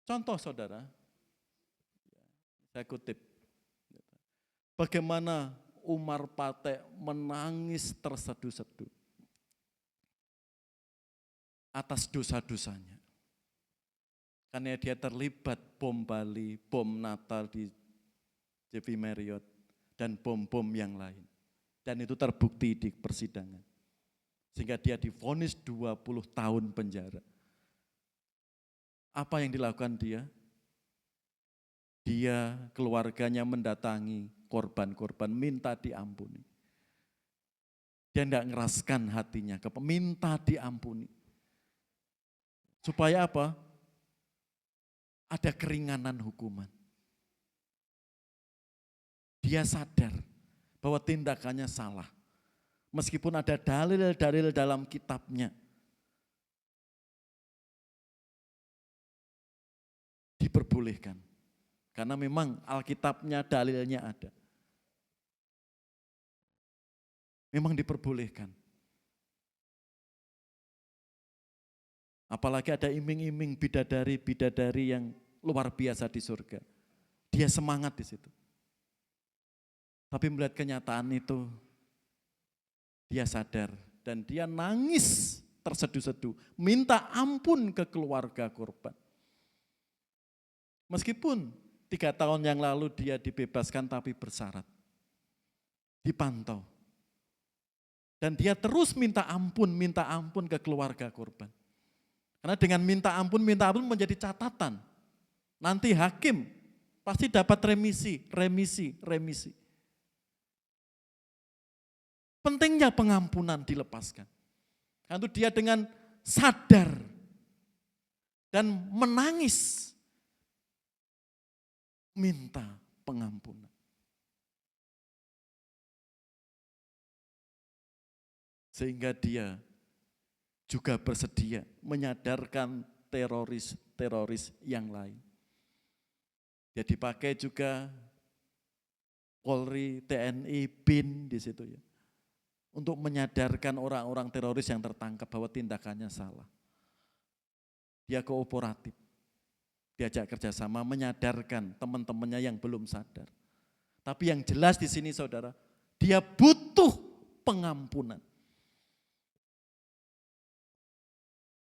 Contoh saudara, saya kutip. Bagaimana Umar Patek menangis terseduh-seduh atas dosa-dosanya. Karena dia terlibat bom Bali, bom Natal di JP Marriott, dan bom-bom yang lain. Dan itu terbukti di persidangan. Sehingga dia divonis 20 tahun penjara. Apa yang dilakukan dia? Dia, keluarganya mendatangi korban-korban, minta diampuni. Dia tidak ngeraskan hatinya, minta diampuni. Supaya apa? Ada keringanan hukuman. Dia sadar bahwa tindakannya salah. Meskipun ada dalil-dalil dalam kitabnya. Diperbolehkan. Karena memang Alkitabnya dalilnya ada. Memang diperbolehkan. Apalagi ada iming-iming bidadari-bidadari yang luar biasa di surga. Dia semangat di situ. Tapi melihat kenyataan itu, dia sadar dan dia nangis terseduh-seduh, minta ampun ke keluarga korban. Meskipun 3 tahun yang lalu dia dibebaskan tapi bersyarat, dipantau. Dan dia terus minta ampun ke keluarga korban. Karena dengan minta ampun menjadi catatan. Nanti hakim pasti dapat remisi. Pentingnya pengampunan dilepaskan. Karena itu dia dengan sadar dan menangis minta pengampunan. Sehingga dia juga bersedia menyadarkan teroris-teroris yang lain. Dia dipakai juga Polri, TNI, BIN di situ ya. Untuk menyadarkan orang-orang teroris yang tertangkap bahwa tindakannya salah. Dia kooperatif, diajak kerjasama menyadarkan teman-temannya yang belum sadar. Tapi yang jelas di sini saudara, dia butuh pengampunan.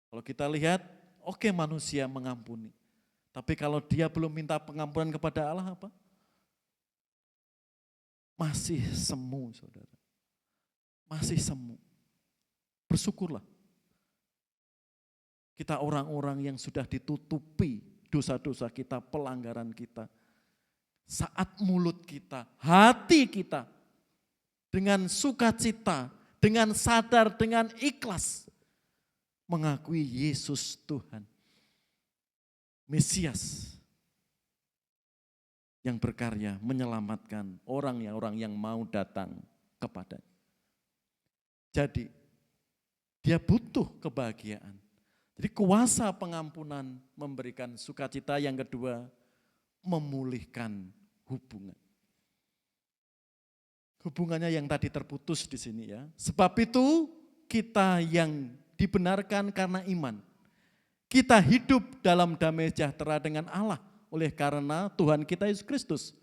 Kalau kita lihat, oke manusia mengampuni. Tapi kalau dia belum minta pengampunan kepada Allah apa? Masih semu, saudara. Masih semu. Bersyukurlah. Kita orang-orang yang sudah ditutupi dosa-dosa kita, pelanggaran kita. Saat mulut kita, hati kita, dengan sukacita, dengan sadar, dengan ikhlas, mengakui Yesus Tuhan. Mesias yang berkarya menyelamatkan orang yang mau datang kepadanya. Jadi, dia butuh kebahagiaan. Jadi kuasa pengampunan memberikan sukacita. Yang kedua, memulihkan hubungan. Hubungannya yang tadi terputus di sini ya. Sebab itu kita yang dibenarkan karena iman. Kita hidup dalam damai sejahtera dengan Allah oleh karena Tuhan kita Yesus Kristus.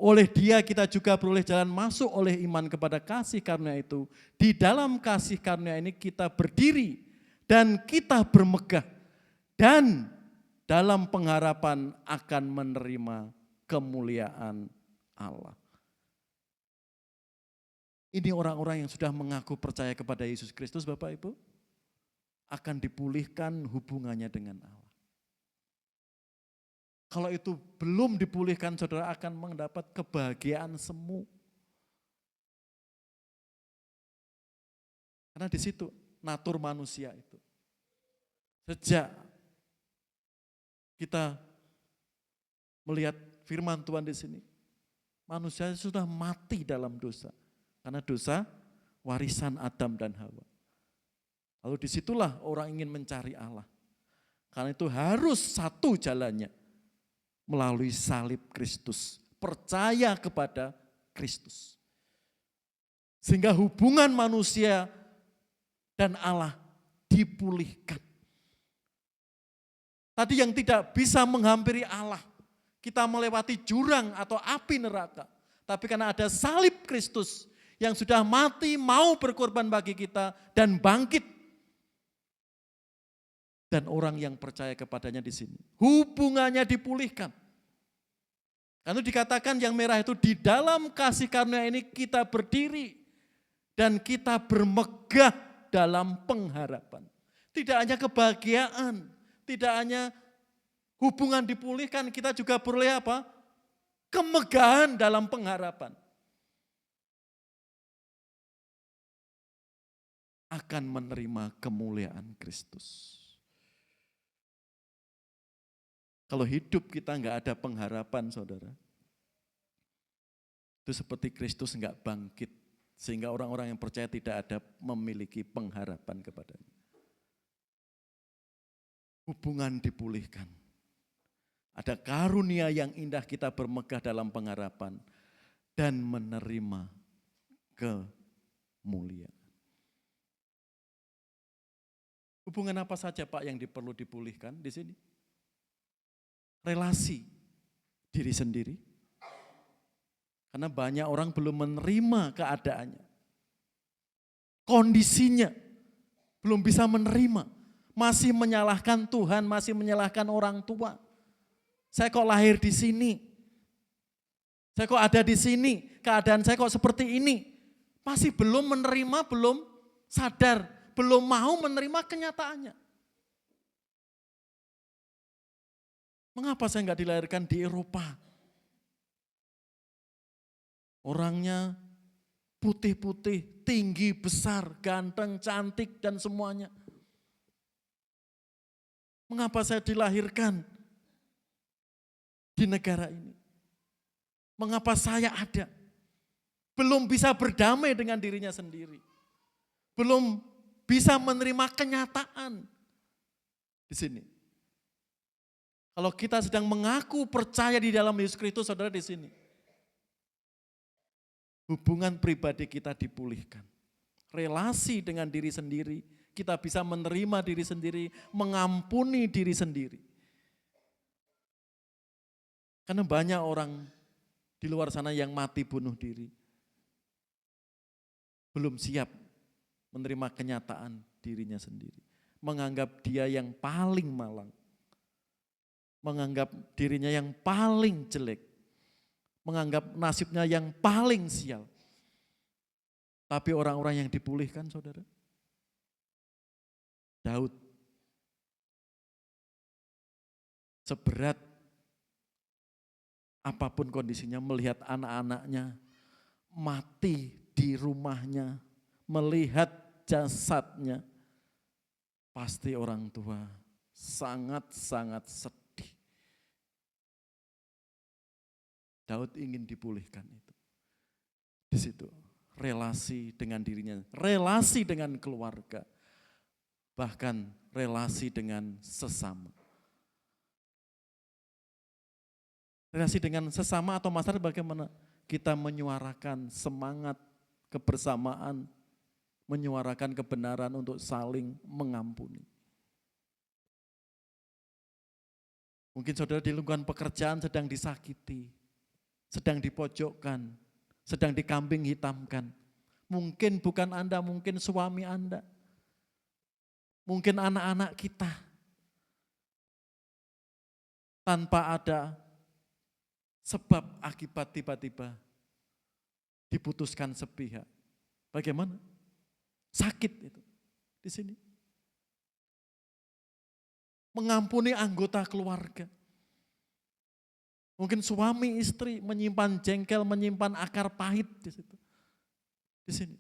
Oleh Dia kita juga beroleh jalan masuk oleh iman kepada kasih karunia itu. Di dalam kasih karunia ini kita berdiri dan kita bermegah dan dalam pengharapan akan menerima kemuliaan Allah. Ini orang-orang yang sudah mengaku percaya kepada Yesus Kristus, Bapak Ibu, akan dipulihkan hubungannya dengan Allah. Kalau itu belum dipulihkan, saudara akan mendapat kebahagiaan semu. Karena di situ natur manusia itu. Sejak kita melihat firman Tuhan di sini, manusia sudah mati dalam dosa. Karena dosa warisan Adam dan Hawa. Lalu disitulah orang ingin mencari Allah. Karena itu harus satu jalannya, melalui salib Kristus. Percaya kepada Kristus. Sehingga hubungan manusia dan Allah dipulihkan. Tadi yang tidak bisa menghampiri Allah, kita melewati jurang atau api neraka. Tapi karena ada salib Kristus yang sudah mati, mau berkorban bagi kita dan bangkit. Dan orang yang percaya kepadanya di sini, hubungannya dipulihkan. Karena dikatakan yang merah itu di dalam kasih karunia ini kita berdiri dan kita bermegah dalam pengharapan. Tidak hanya kebahagiaan, tidak hanya hubungan dipulihkan, kita juga beroleh apa? Kemegahan dalam pengharapan. Akan menerima kemuliaan Kristus. Kalau hidup kita enggak ada pengharapan, saudara, itu seperti Kristus enggak bangkit. Sehingga orang-orang yang percaya tidak ada memiliki pengharapan kepadanya. Hubungan dipulihkan. Ada karunia yang indah kita bermegah dalam pengharapan dan menerima kemuliaan. Hubungan apa saja Pak yang perlu dipulihkan di sini? Relasi diri sendiri. Karena banyak orang belum menerima keadaannya. Kondisinya belum bisa menerima. Masih menyalahkan Tuhan, masih menyalahkan orang tua. Saya kok lahir di sini? Saya kok ada di sini? Keadaan saya kok seperti ini? Masih belum menerima, belum sadar, belum mau menerima kenyataannya. Mengapa saya enggak dilahirkan di Eropa? Orangnya putih-putih, tinggi, besar, ganteng, cantik, dan semuanya. Mengapa saya dilahirkan di negara ini? Mengapa saya ada? Belum bisa berdamai dengan dirinya sendiri. Belum bisa menerima kenyataan di sini. Kalau kita sedang mengaku percaya di dalam Yesus Kristus, saudara di sini. Hubungan pribadi kita dipulihkan. Relasi dengan diri sendiri, kita bisa menerima diri sendiri, mengampuni diri sendiri. Karena banyak orang di luar sana yang mati bunuh diri. Belum siap menerima kenyataan dirinya sendiri. Menganggap dia yang paling malang. menganggap dirinya yang paling jelek, menganggap nasibnya yang paling sial. Tapi orang-orang yang dipulihkan, saudara, Daud, seberat apapun kondisinya, melihat anak-anaknya mati di rumahnya, melihat jasadnya, pasti orang tua sangat-sangat sedih. Daud ingin dipulihkan itu. Di situ relasi dengan dirinya, relasi dengan keluarga, bahkan relasi dengan sesama. Relasi dengan sesama atau masyarakat bagaimana? Kita menyuarakan semangat kebersamaan, menyuarakan kebenaran untuk saling mengampuni. Mungkin saudara di lingkungan pekerjaan sedang disakiti, sedang dipojokkan, sedang dikambing hitamkan. Mungkin bukan Anda, mungkin suami Anda, mungkin anak-anak kita. Tanpa ada sebab akibat tiba-tiba diputuskan sepihak. Bagaimana? Sakit itu di sini. Mengampuni anggota keluarga. Mungkin suami istri menyimpan jengkel, menyimpan akar pahit di situ. Di sini.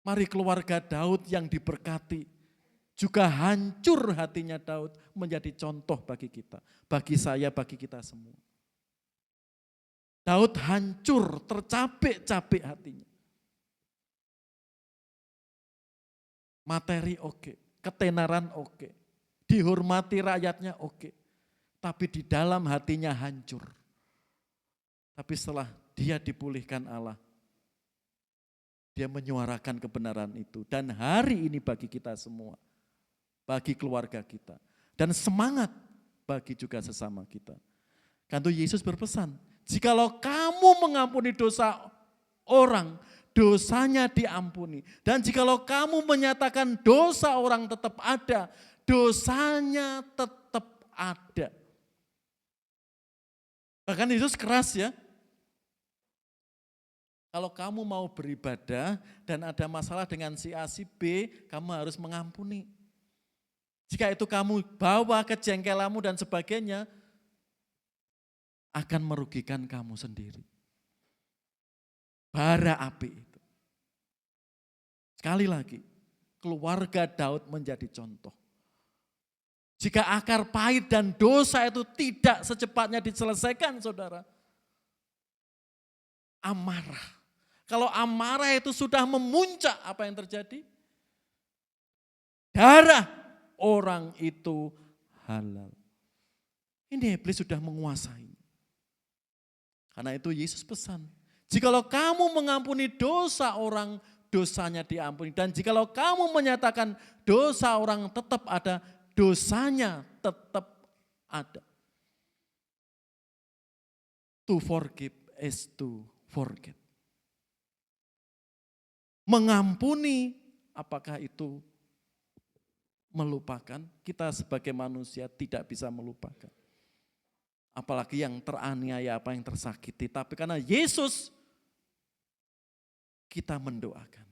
Mari keluarga Daud yang diberkati, juga hancur hatinya Daud menjadi contoh bagi kita, bagi saya, bagi kita semua. Daud hancur, tercapek-capek hatinya. Materi oke, ketenaran oke, dihormati rakyatnya oke, tapi di dalam hatinya hancur. Tapi setelah dia dipulihkan Allah, dia menyuarakan kebenaran itu. Dan hari ini bagi kita semua, bagi keluarga kita, dan semangat bagi juga sesama kita. Karena Yesus berpesan, jikalau kamu mengampuni dosa orang, dosanya diampuni. Dan jikalau kamu menyatakan dosa orang tetap ada, dosanya tetap ada. Bahkan Yesus keras ya. Kalau kamu mau beribadah dan ada masalah dengan si A, si B, kamu harus mengampuni. Jika itu kamu bawa kejengkelanmu dan sebagainya, akan merugikan kamu sendiri. Bara api itu. Sekali lagi, keluarga Daud menjadi contoh. Jika akar pahit dan dosa itu tidak secepatnya diselesaikan, saudara, amarah. Kalau amarah itu sudah memuncak, apa yang terjadi? Darah orang itu halal. Ini iblis sudah menguasai. Karena itu Yesus pesan, jikalau kamu mengampuni dosa orang, dosanya diampuni. Dan jikalau kamu menyatakan dosa orang tetap ada, dosanya tetap ada. To forgive is to forget. Mengampuni, apakah itu melupakan? Kita sebagai manusia tidak bisa melupakan. Apalagi yang teraniaya, apa yang tersakiti. Tapi karena Yesus, kita mendoakan.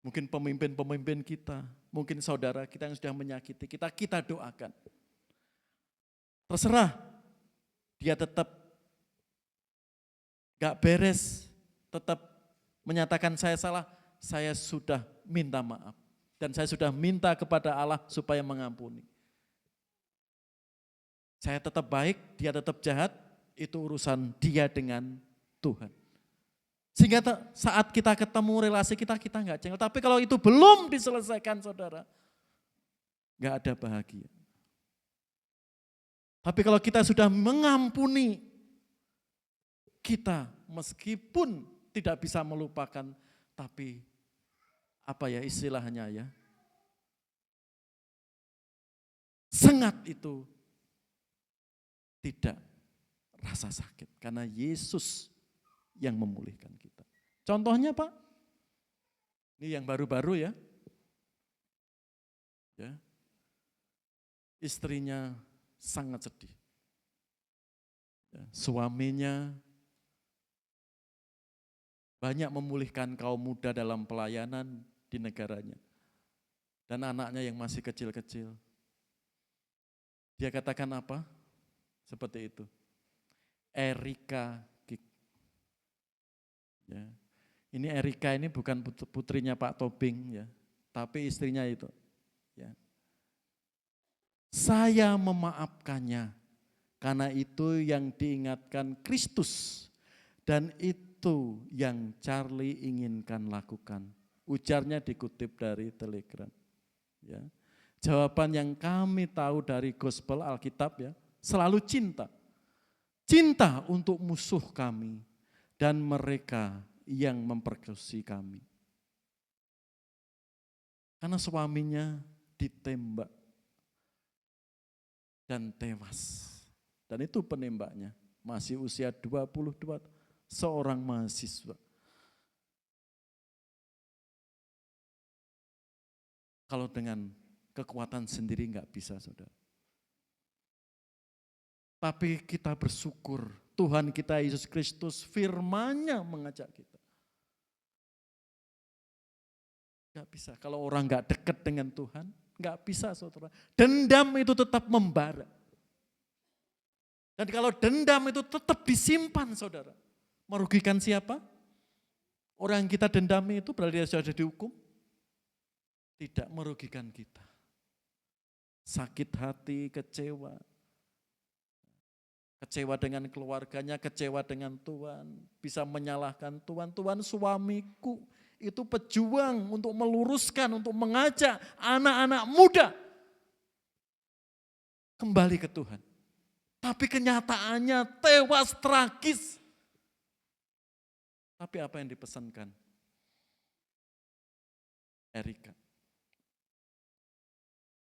Mungkin pemimpin-pemimpin kita, mungkin saudara kita yang sudah menyakiti kita, kita doakan. Terserah, dia tetap gak beres, tetap menyatakan saya salah, saya sudah minta maaf. Dan saya sudah minta kepada Allah supaya mengampuni. Saya tetap baik, dia tetap jahat, itu urusan dia dengan Tuhan. Sehingga saat kita ketemu relasi kita gak jengkel. Tapi kalau itu belum diselesaikan saudara, gak ada bahagia. Tapi kalau kita sudah mengampuni, kita meskipun tidak bisa melupakan, tapi apa ya istilahnya ya, sengat itu tidak rasa sakit. Karena Yesus yang memulihkan kita. Contohnya Pak, ini yang baru-baru ya. istrinya sangat sedih. Ya, suaminya banyak memulihkan kaum muda dalam pelayanan di negaranya. Dan anaknya yang masih kecil-kecil. Dia katakan apa? Seperti itu. Erika. Ya. Ini Erika ini bukan putrinya Pak Tobing ya, tapi istrinya itu. Ya. Saya memaafkannya karena itu yang diingatkan Kristus dan itu yang Charlie inginkan lakukan. Ujarnya dikutip dari Telegram. Ya. Jawaban yang kami tahu dari Gospel Alkitab ya, selalu cinta. Cinta untuk musuh kami dan mereka yang memperkosa kami. Karena suaminya ditembak dan tewas. Dan itu penembaknya, masih usia 22, seorang mahasiswa. Kalau dengan kekuatan sendiri enggak bisa, saudara. Tapi kita bersyukur Tuhan kita Yesus Kristus firman-Nya mengajak kita. Enggak bisa, kalau orang enggak dekat dengan Tuhan, enggak bisa saudara. Dendam itu tetap membara. Dan kalau dendam itu tetap disimpan saudara, merugikan siapa? Orang yang kita dendami itu berarti dia sudah dihukum? Tidak, merugikan kita. Sakit hati, kecewa. Kecewa dengan keluarganya, kecewa dengan Tuhan, bisa menyalahkan Tuhan. Tuhan suamiku itu pejuang untuk meluruskan, untuk mengajak anak-anak muda kembali ke Tuhan. Tapi kenyataannya tewas tragis. Tapi apa yang dipesankan Erika?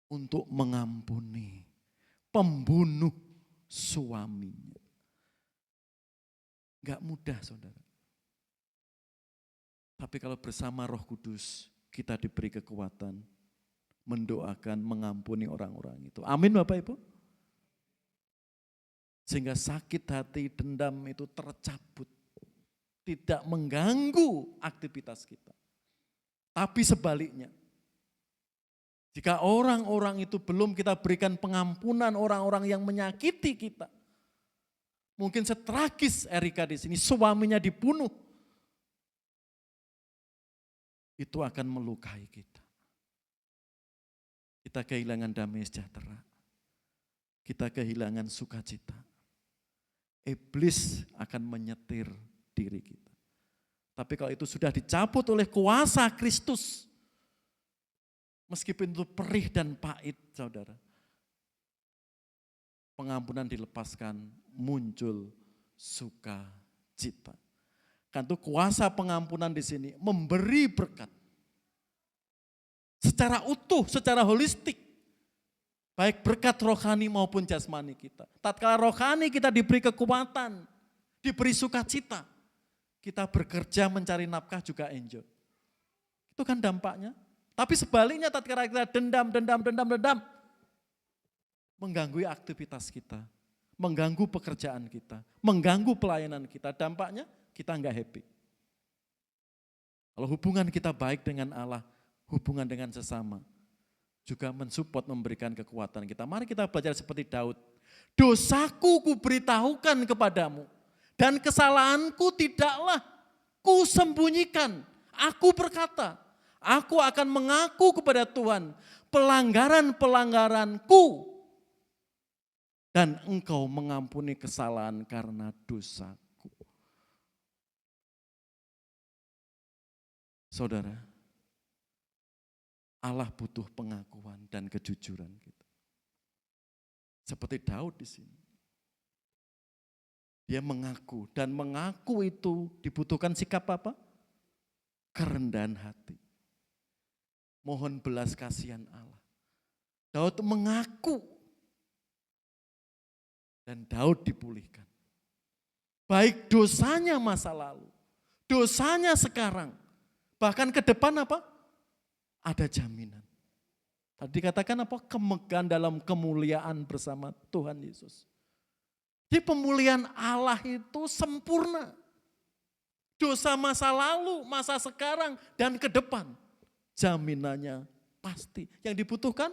Untuk mengampuni pembunuh suaminya. Enggak mudah saudara. Tapi kalau bersama Roh Kudus kita diberi kekuatan mendoakan, mengampuni orang-orang itu. Amin Bapak Ibu. Sehingga sakit hati, dendam itu tercabut. Tidak mengganggu aktivitas kita. Tapi sebaliknya. Jika orang-orang itu belum kita berikan pengampunan, orang-orang yang menyakiti kita. Mungkin setragis Erika di sini, suaminya dibunuh. Itu akan melukai kita. Kita kehilangan damai sejahtera. Kita kehilangan sukacita. Iblis akan menyetir diri kita. Tapi kalau itu sudah dicabut oleh kuasa Kristus, meskipun itu perih dan pahit, saudara. Pengampunan dilepaskan, muncul sukacita. Kan itu kuasa pengampunan di sini memberi berkat. Secara utuh, secara holistik. Baik berkat rohani maupun jasmani kita. Tatkala rohani kita diberi kekuatan, diberi sukacita. Kita bekerja mencari nafkah juga enjoy. Itu kan dampaknya. Tapi sebaliknya tatkala kita dendam, mengganggu aktivitas kita, mengganggu pekerjaan kita, mengganggu pelayanan kita, dampaknya kita enggak happy. Kalau hubungan kita baik dengan Allah, hubungan dengan sesama, juga mensupport memberikan kekuatan kita. Mari kita belajar seperti Daud. Dosaku kuberitahukan kepadamu, dan kesalahanku tidaklah kusembunyikan. Aku berkata, aku akan mengaku kepada Tuhan pelanggaran-pelanggaranku dan engkau mengampuni kesalahan karena dosaku. Saudara, Allah butuh pengakuan dan kejujuran kita. Seperti Daud di sini. Dia mengaku dan mengaku itu dibutuhkan sikap apa? Kerendahan hati. Mohon belas kasihan Allah. Daud mengaku dan Daud dipulihkan. Baik dosanya masa lalu, dosanya sekarang, bahkan ke depan apa? Ada jaminan. Tadi dikatakan apa? Kemegahan dalam kemuliaan bersama Tuhan Yesus. Di pemulihan Allah itu sempurna. Dosa masa lalu, masa sekarang, dan ke depan. Jaminannya pasti. Yang dibutuhkan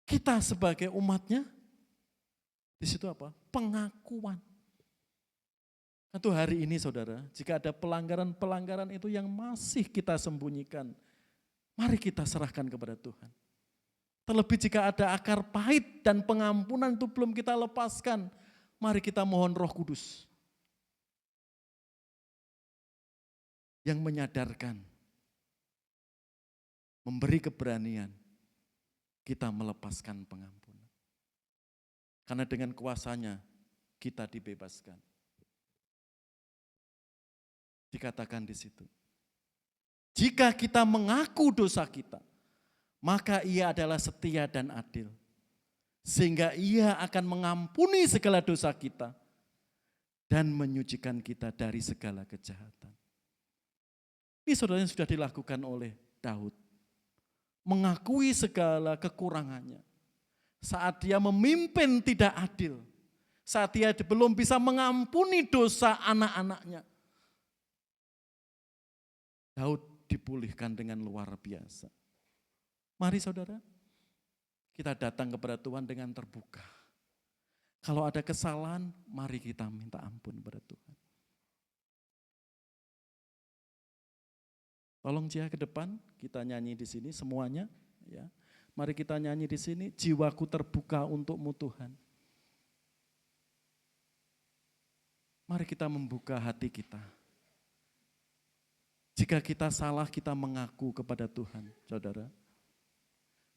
kita sebagai umatnya, di situ apa? Pengakuan. Itu hari ini saudara, jika ada pelanggaran-pelanggaran itu yang masih kita sembunyikan, mari kita serahkan kepada Tuhan. Terlebih jika ada akar pahit dan pengampunan itu belum kita lepaskan, mari kita mohon Roh Kudus yang menyadarkan, memberi keberanian kita melepaskan pengampunan. Karena dengan kuasanya kita dibebaskan. Dikatakan di situ. Jika kita mengaku dosa kita, maka Ia adalah setia dan adil. Sehingga Ia akan mengampuni segala dosa kita dan menyucikan kita dari segala kejahatan. Ini saudara yang sudah dilakukan oleh Daud. Mengakui segala kekurangannya. Saat dia memimpin tidak adil. Saat dia belum bisa mengampuni dosa anak-anaknya. Daud dipulihkan dengan luar biasa. Mari saudara, kita datang kepada Tuhan dengan terbuka. Kalau ada kesalahan, mari kita minta ampun kepada Tuhan. Tolong Cia ke depan, kita nyanyi di sini semuanya. Ya, mari kita nyanyi di sini, jiwaku terbuka untukmu Tuhan. Mari kita membuka hati kita. Jika kita salah, kita mengaku kepada Tuhan, saudara.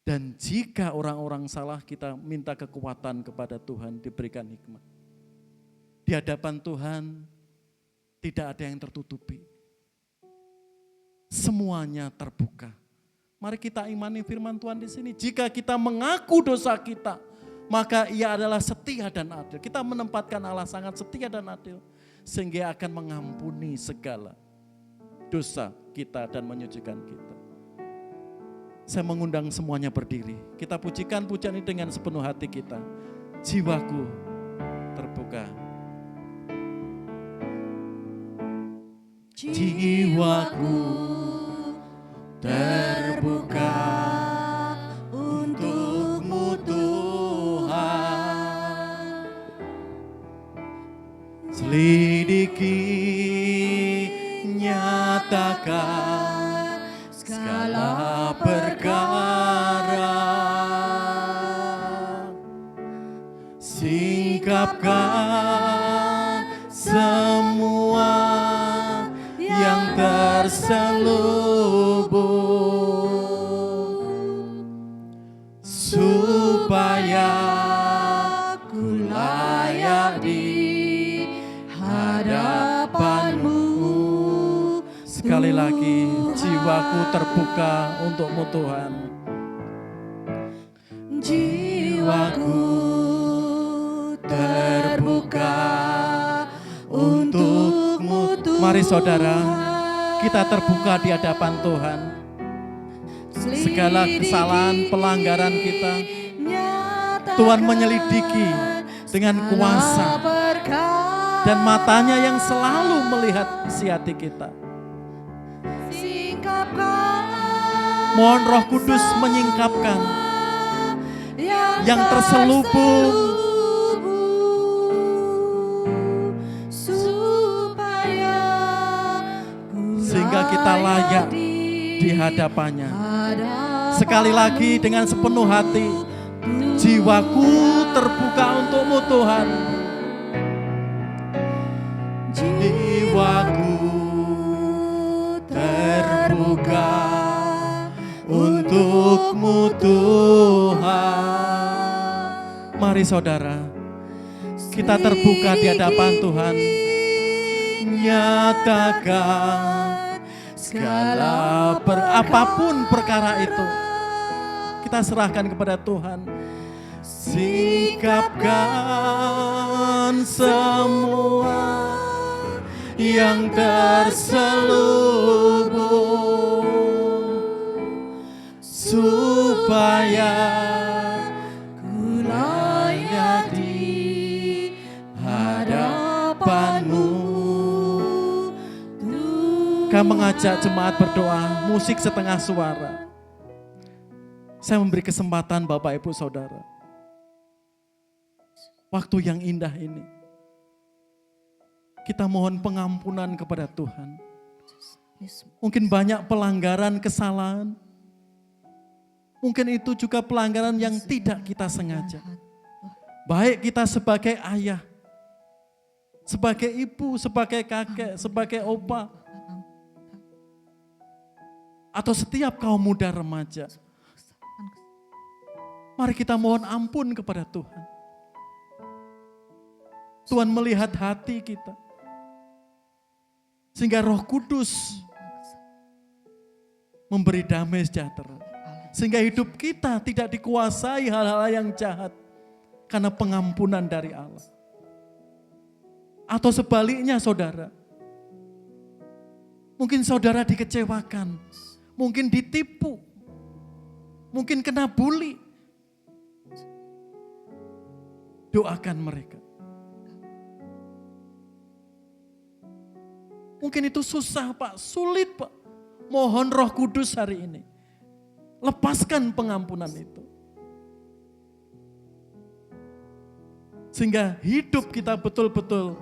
Dan jika orang-orang salah, kita minta kekuatan kepada Tuhan, diberikan hikmat. Di hadapan Tuhan, tidak ada yang tertutupi. Semuanya terbuka. Mari kita imani firman Tuhan di sini. Jika kita mengaku dosa kita, maka Ia adalah setia dan adil. Kita menempatkan Allah sangat setia dan adil, sehingga akan mengampuni segala dosa kita dan menyucikan kita. Saya mengundang semuanya berdiri. Kita pujikan pujian ini dengan sepenuh hati kita. Jiwaku terbuka. Jiwaku terbuka untukmu Tuhan. Selidiki, nyatakan segala perkara, singkapkan semua yang terselubung, supaya ku layak di hadapanmu. Sekali lagi, jiwaku terbuka untukmu Tuhan. Jiwaku terbuka untukmu Tuhan. Mari saudara, kita terbuka di hadapan Tuhan. Segala kesalahan, pelanggaran kita, Tuhan menyelidiki dengan kuasa. Dan matanya yang selalu melihat isi hati kita. Mohon Roh Kudus menyingkapkan yang terselubung, sehingga kita layak di hadapannya. Sekali lagi dengan sepenuh hati, jiwaku terbuka untukmu Tuhan. Jiwaku terbuka untukmu Tuhan. Mari saudara, kita terbuka di hadapan Tuhan. Nyatakan segala apapun perkara itu, kita serahkan kepada Tuhan. Singkapkan semua yang terselubung, supaya supaya ku layak di hadapanmu. Kami mengajak jemaat berdoa, musik setengah suara. Saya memberi kesempatan Bapak Ibu Saudara. Waktu yang indah ini, kita mohon pengampunan kepada Tuhan. Mungkin banyak pelanggaran, kesalahan. Mungkin itu juga pelanggaran yang tidak kita sengaja. Baik kita sebagai ayah, sebagai ibu, sebagai kakek, sebagai opa, atau setiap kaum muda remaja. Mari kita mohon ampun kepada Tuhan. Tuhan melihat hati kita. Sehingga Roh Kudus memberi damai sejahtera. Sehingga hidup kita tidak dikuasai hal-hal yang jahat. Karena pengampunan dari Allah. Atau sebaliknya saudara. Mungkin saudara dikecewakan. Mungkin ditipu. Mungkin kena bully. Doakan mereka. Mungkin itu susah Pak, sulit Pak. Mohon Roh Kudus hari ini. Lepaskan pengampunan itu. Sehingga hidup kita betul-betul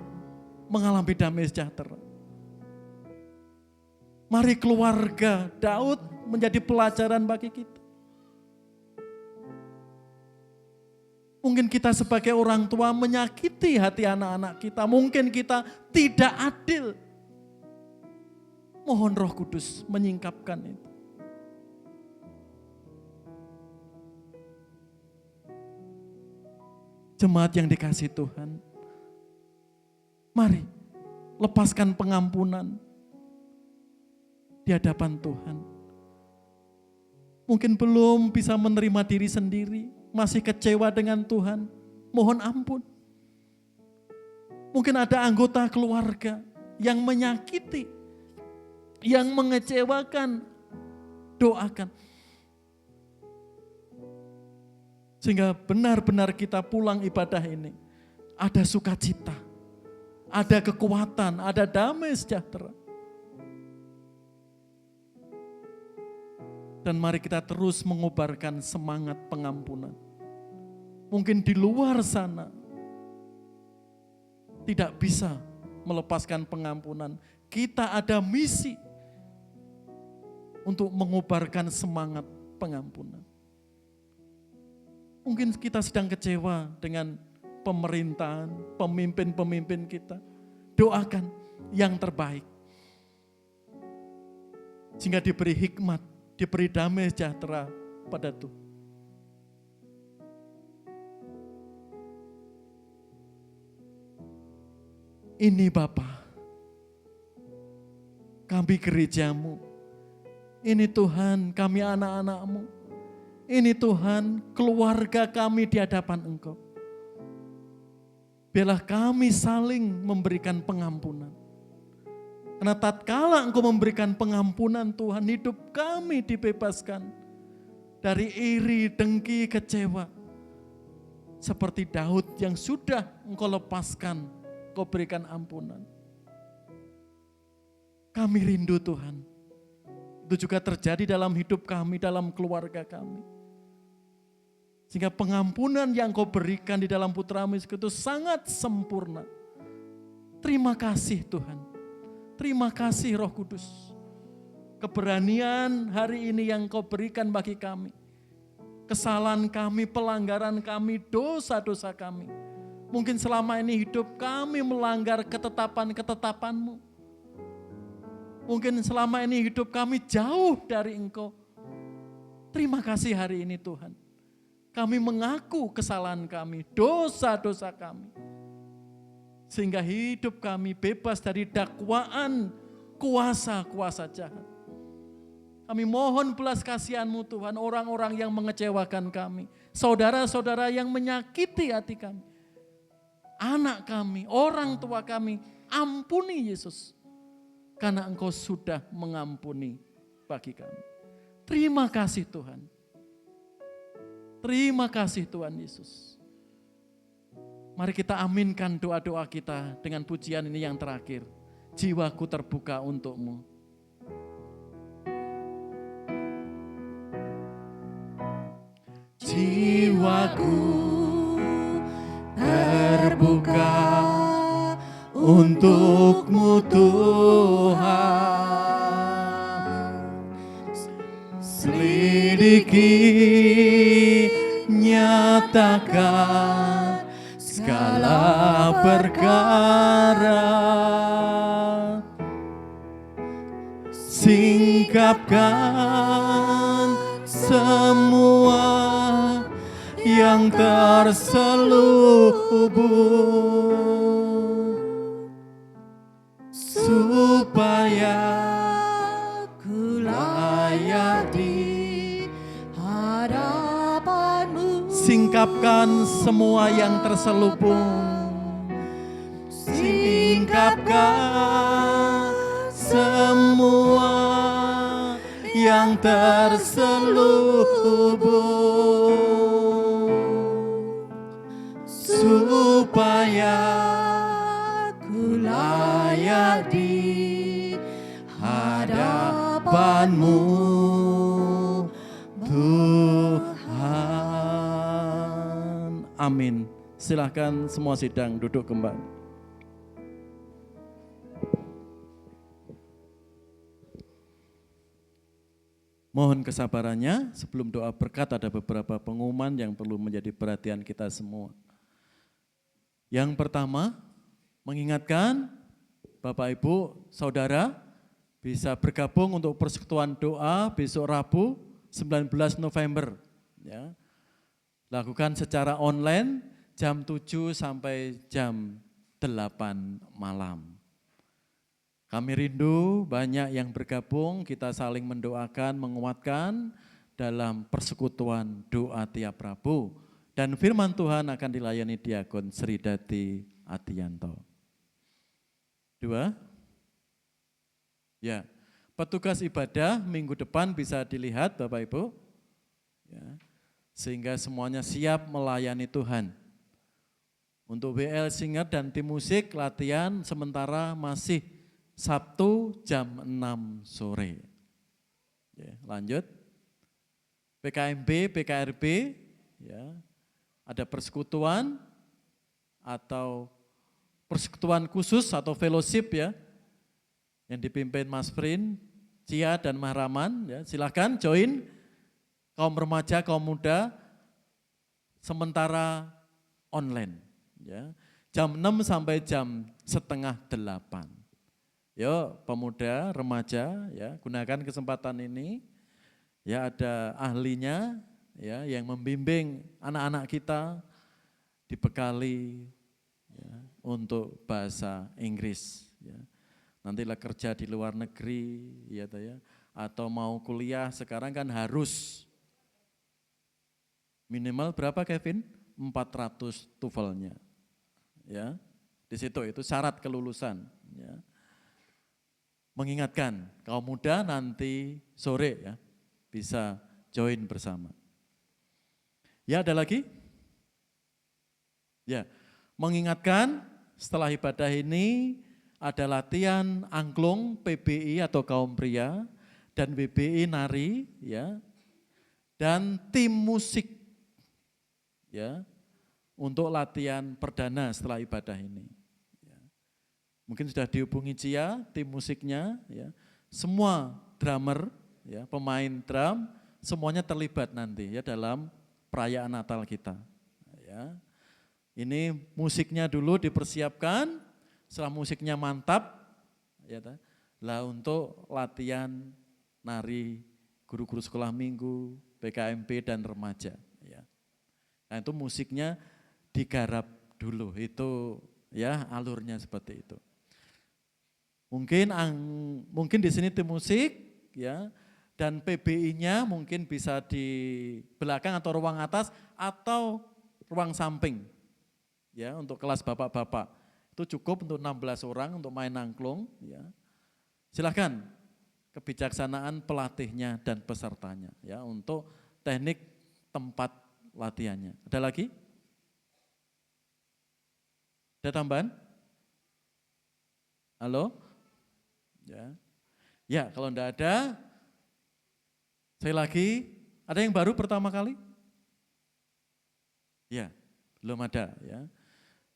mengalami damai sejahtera. Mari keluarga Daud menjadi pelajaran bagi kita. Mungkin kita sebagai orang tua menyakiti hati anak-anak kita. Mungkin kita tidak adil. Mohon Roh Kudus menyingkapkan itu. Jemaat yang dikasihi Tuhan. Mari lepaskan pengampunan di hadapan Tuhan. Mungkin belum bisa menerima diri sendiri. Masih kecewa dengan Tuhan, mohon ampun. Mungkin ada anggota keluarga yang menyakiti, yang mengecewakan, doakan. Sehingga benar-benar kita pulang ibadah ini, ada sukacita, ada kekuatan, ada damai sejahtera. Dan mari kita terus mengobarkan semangat pengampunan. Mungkin di luar sana tidak bisa melepaskan pengampunan. Kita ada misi untuk mengobarkan semangat pengampunan. Mungkin kita sedang kecewa dengan pemerintahan, pemimpin-pemimpin kita. Doakan yang terbaik. Sehingga diberi hikmat, diberi damai sejahtera pada Tuhan. Ini Bapa, kami gerejamu. Ini Tuhan, kami anak-anakmu. Ini Tuhan, keluarga kami di hadapan Engkau. Biarlah kami saling memberikan pengampunan. Karena tatkala Engkau memberikan pengampunan Tuhan, hidup kami dibebaskan dari iri, dengki, kecewa. Seperti Daud yang sudah Engkau lepaskan, Engkau berikan ampunan. Kami rindu Tuhan. Itu juga terjadi dalam hidup kami, dalam keluarga kami. Sehingga pengampunan yang Engkau berikan di dalam Putra-Mu Yesus itu sangat sempurna. Terima kasih Tuhan. Terima kasih Roh Kudus. Keberanian hari ini yang Kau berikan bagi kami. Kesalahan kami, pelanggaran kami, dosa-dosa kami. Mungkin selama ini hidup kami melanggar ketetapan-ketetapan-Mu. Mungkin selama ini hidup kami jauh dari Engkau. Terima kasih hari ini Tuhan. Kami mengaku kesalahan kami, dosa-dosa kami. Sehingga hidup kami bebas dari dakwaan kuasa-kuasa jahat. Kami mohon belas kasihan-Mu Tuhan, orang-orang yang mengecewakan kami. Saudara-saudara yang menyakiti hati kami. Anak kami, orang tua kami, ampuni Yesus. Karena Engkau sudah mengampuni bagi kami. Terima kasih Tuhan. Terima kasih Tuhan Yesus. Mari kita aminkan doa-doa kita dengan pujian ini yang terakhir. Jiwaku terbuka untuk-Mu. Jiwaku terbuka untuk-Mu Tuhan. Selidiki, nyatakan segala perkara, singkapkan semua yang terselubung, supaya ku layak di hadapan-Mu. Singkapkan semua yang terselubung, singkapkan semua yang terselubung, supaya ku layak di hadapan-Mu Tuhan. Amin. Silahkan semua sidang duduk kembali. Mohon kesabarannya, sebelum doa berkat ada beberapa pengumuman yang perlu menjadi perhatian kita semua. Yang pertama, mengingatkan Bapak Ibu, Saudara bisa bergabung untuk persekutuan doa besok Rabu 19 November. Ya. Lakukan secara online jam 7 sampai jam 8 malam. Kami rindu banyak yang bergabung, kita saling mendoakan, menguatkan dalam persekutuan doa tiap Rabu. Dan firman Tuhan akan dilayani Diakon Sridati Adianto. 2. Ya, petugas ibadah minggu depan bisa dilihat Bapak Ibu. Ya, sehingga semuanya siap melayani Tuhan. Untuk WL Singer dan tim musik latihan sementara masih Sabtu jam 6 sore. Ya, lanjut. PKMB, PKRB, ya, ada persekutuan atau persekutuan khusus atau fellowship ya, yang dipimpin Mas Prin, Cia dan Mahraman. Ya, silakan join kaum remaja, kaum muda, sementara online. Ya, jam 6 sampai jam setengah 8. Yuk pemuda, remaja, ya gunakan kesempatan ini. Ya ada ahlinya, ya yang membimbing anak-anak kita dibekali ya, untuk bahasa Inggris. Ya. Nantilah kerja di luar negeri, ya, atau mau kuliah sekarang kan harus minimal berapa Kevin? 400 TOEFL-nya. Ya, di situ itu syarat kelulusan. Ya. Mengingatkan kaum muda nanti sore ya bisa join bersama. Ya ada lagi? Ya, mengingatkan setelah ibadah ini ada latihan angklung PBI atau kaum pria dan BBI nari ya dan tim musik ya untuk latihan perdana setelah ibadah ini. Mungkin sudah dihubungi Cia, tim musiknya, ya. Semua drummer, ya, pemain drum, semuanya terlibat nanti ya dalam perayaan Natal kita. Ya. Ini musiknya dulu dipersiapkan, setelah musiknya mantap, ya, lah untuk latihan nari guru-guru sekolah minggu, PKMB dan remaja. Ya. Nah itu musiknya digarap dulu, itu ya alurnya seperti itu. Mungkin di sini tim musik ya dan PBI-nya mungkin bisa di belakang atau ruang atas atau ruang samping. Ya, untuk kelas bapak-bapak. Itu cukup untuk 16 orang untuk main angklung ya. Silakan kebijaksanaan pelatihnya dan pesertanya ya untuk teknik tempat latihannya. Ada lagi? Ada tambahan? Halo? Ya. Ya, kalau enggak ada, saya lagi, ada yang baru pertama kali? Ya, belum ada ya.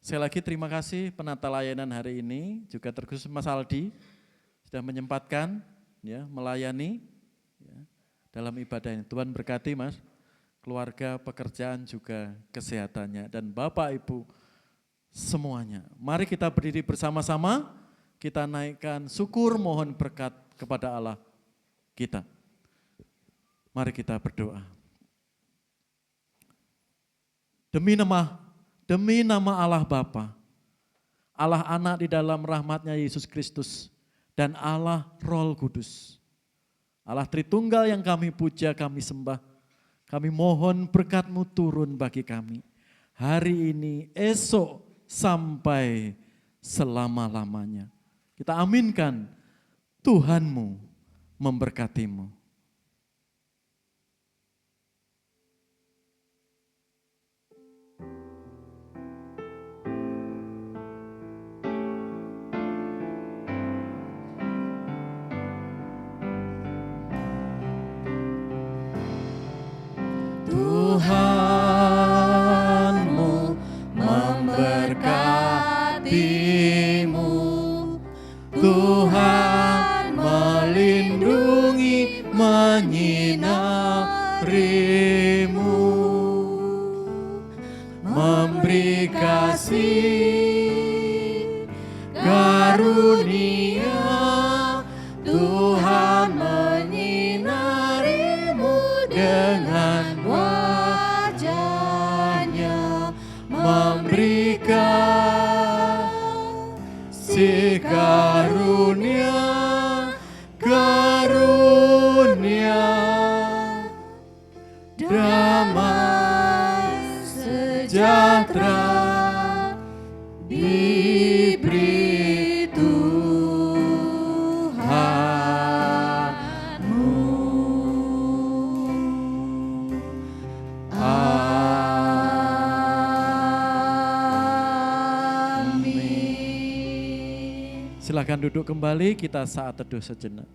Saya lagi terima kasih penata layanan hari ini, juga terkhusus Mas Aldi, sudah menyempatkan ya melayani ya, dalam ibadah ini. Tuhan berkati Mas, keluarga, pekerjaan juga kesehatannya, dan Bapak Ibu semuanya. Mari kita berdiri bersama-sama, kita naikkan syukur mohon berkat kepada Allah kita. Mari kita berdoa. Demi nama Allah Bapa, Allah Anak di dalam rahmatnya Yesus Kristus, dan Allah Roh Kudus. Allah Tritunggal yang kami puja, kami sembah, kami mohon berkat-Mu turun bagi kami. Hari ini, esok, sampai selama-lamanya. Kita aminkan, Tuhan-Mu memberkati-Mu. Tuhanmu memberkatimu, Tuhan melindungi, menyinarimu, memberi kasih karunia, Tuhan menyinarimu dengan wajahnya, memberikan si karunia, damai sejahtera diberi Tuhanmu. Amin. Silakan duduk kembali, kita saat teduh sejenak.